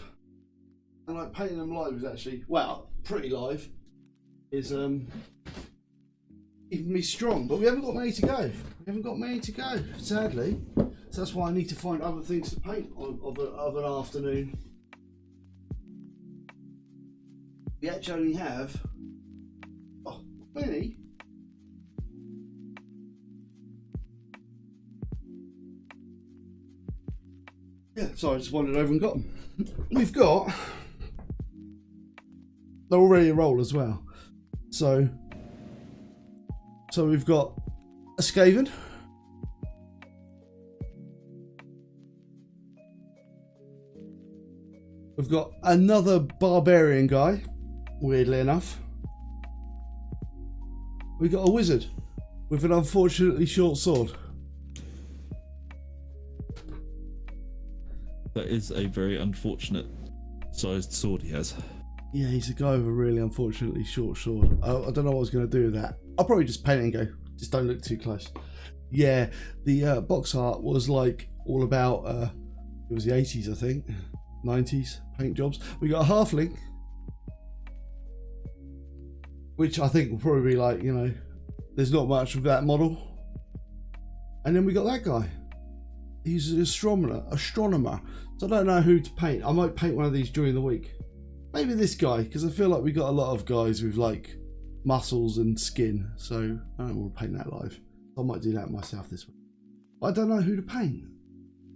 And like painting them live is actually, well, pretty live. Is keeping me strong, but we haven't got many to go. Sadly. So that's why I need to find other things to paint of an afternoon. We actually only have many. Yeah, so I just wandered over and got them. We've got, they're already a roll as well. So we've got a Skaven. We've got another barbarian guy, weirdly enough. We got a wizard with an unfortunately short sword. That is a very unfortunate sized sword he has. Yeah, he's a guy with a really unfortunately short sword. I don't know what I was going to do with that. I'll probably just paint it and go, just don't look too close. Yeah, the box art was like all about, it was the 80s, I think, 90s paint jobs. We got a halfling, which I think will probably be like, you know, there's not much of that model. And then we got that guy. He's an astronomer. So I don't know who to paint. I might paint one of these during the week. Maybe this guy, because I feel like we got a lot of guys with like muscles and skin. So I don't want to paint that live. I might do that myself this week. But I don't know who to paint.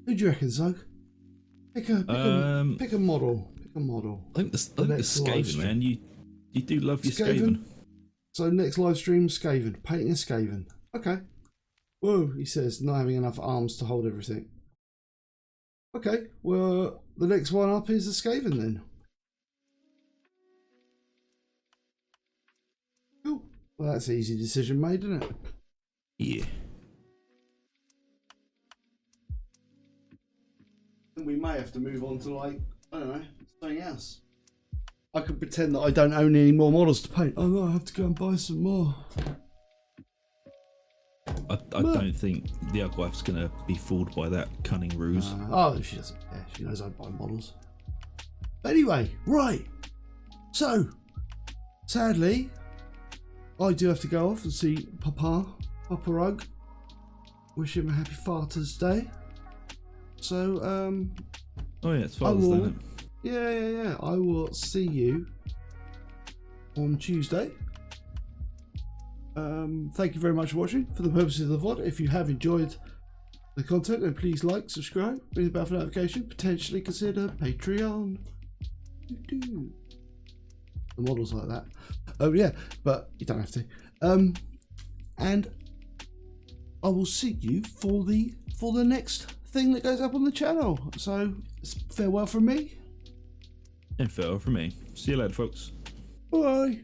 Who do you reckon, Zug? Pick a model. Pick a model. I think the Skaven, man. You do love your Skaven. So next live stream, Skaven. Painting a Skaven. Okay. Whoa, he says, not having enough arms to hold everything. Okay, well, the next one up is the Skaven then. Cool. Well, that's an easy decision made, isn't it? Yeah. We may have to move on to, like, I don't know, something else. I could pretend that I don't own any more models to paint. Oh no, I have to go and buy some more. I don't think the other wife's going to be fooled by that cunning ruse. Oh, she doesn't care. She knows I buy models. But anyway, right. So, sadly, I do have to go off and see Papa Rug. Wish him a happy Father's Day. So, oh yeah, it's Father's Day, isn't it? Yeah. I will see you on Tuesday. Thank you very much for watching. For the purposes of the VOD, if you have enjoyed the content, then please like, subscribe, ring the bell for notification, potentially consider Patreon. The models like that. Oh yeah, but you don't have to. And I will see you for the next thing that goes up on the channel. So farewell from me. And farewell from me. See you later, folks. Bye.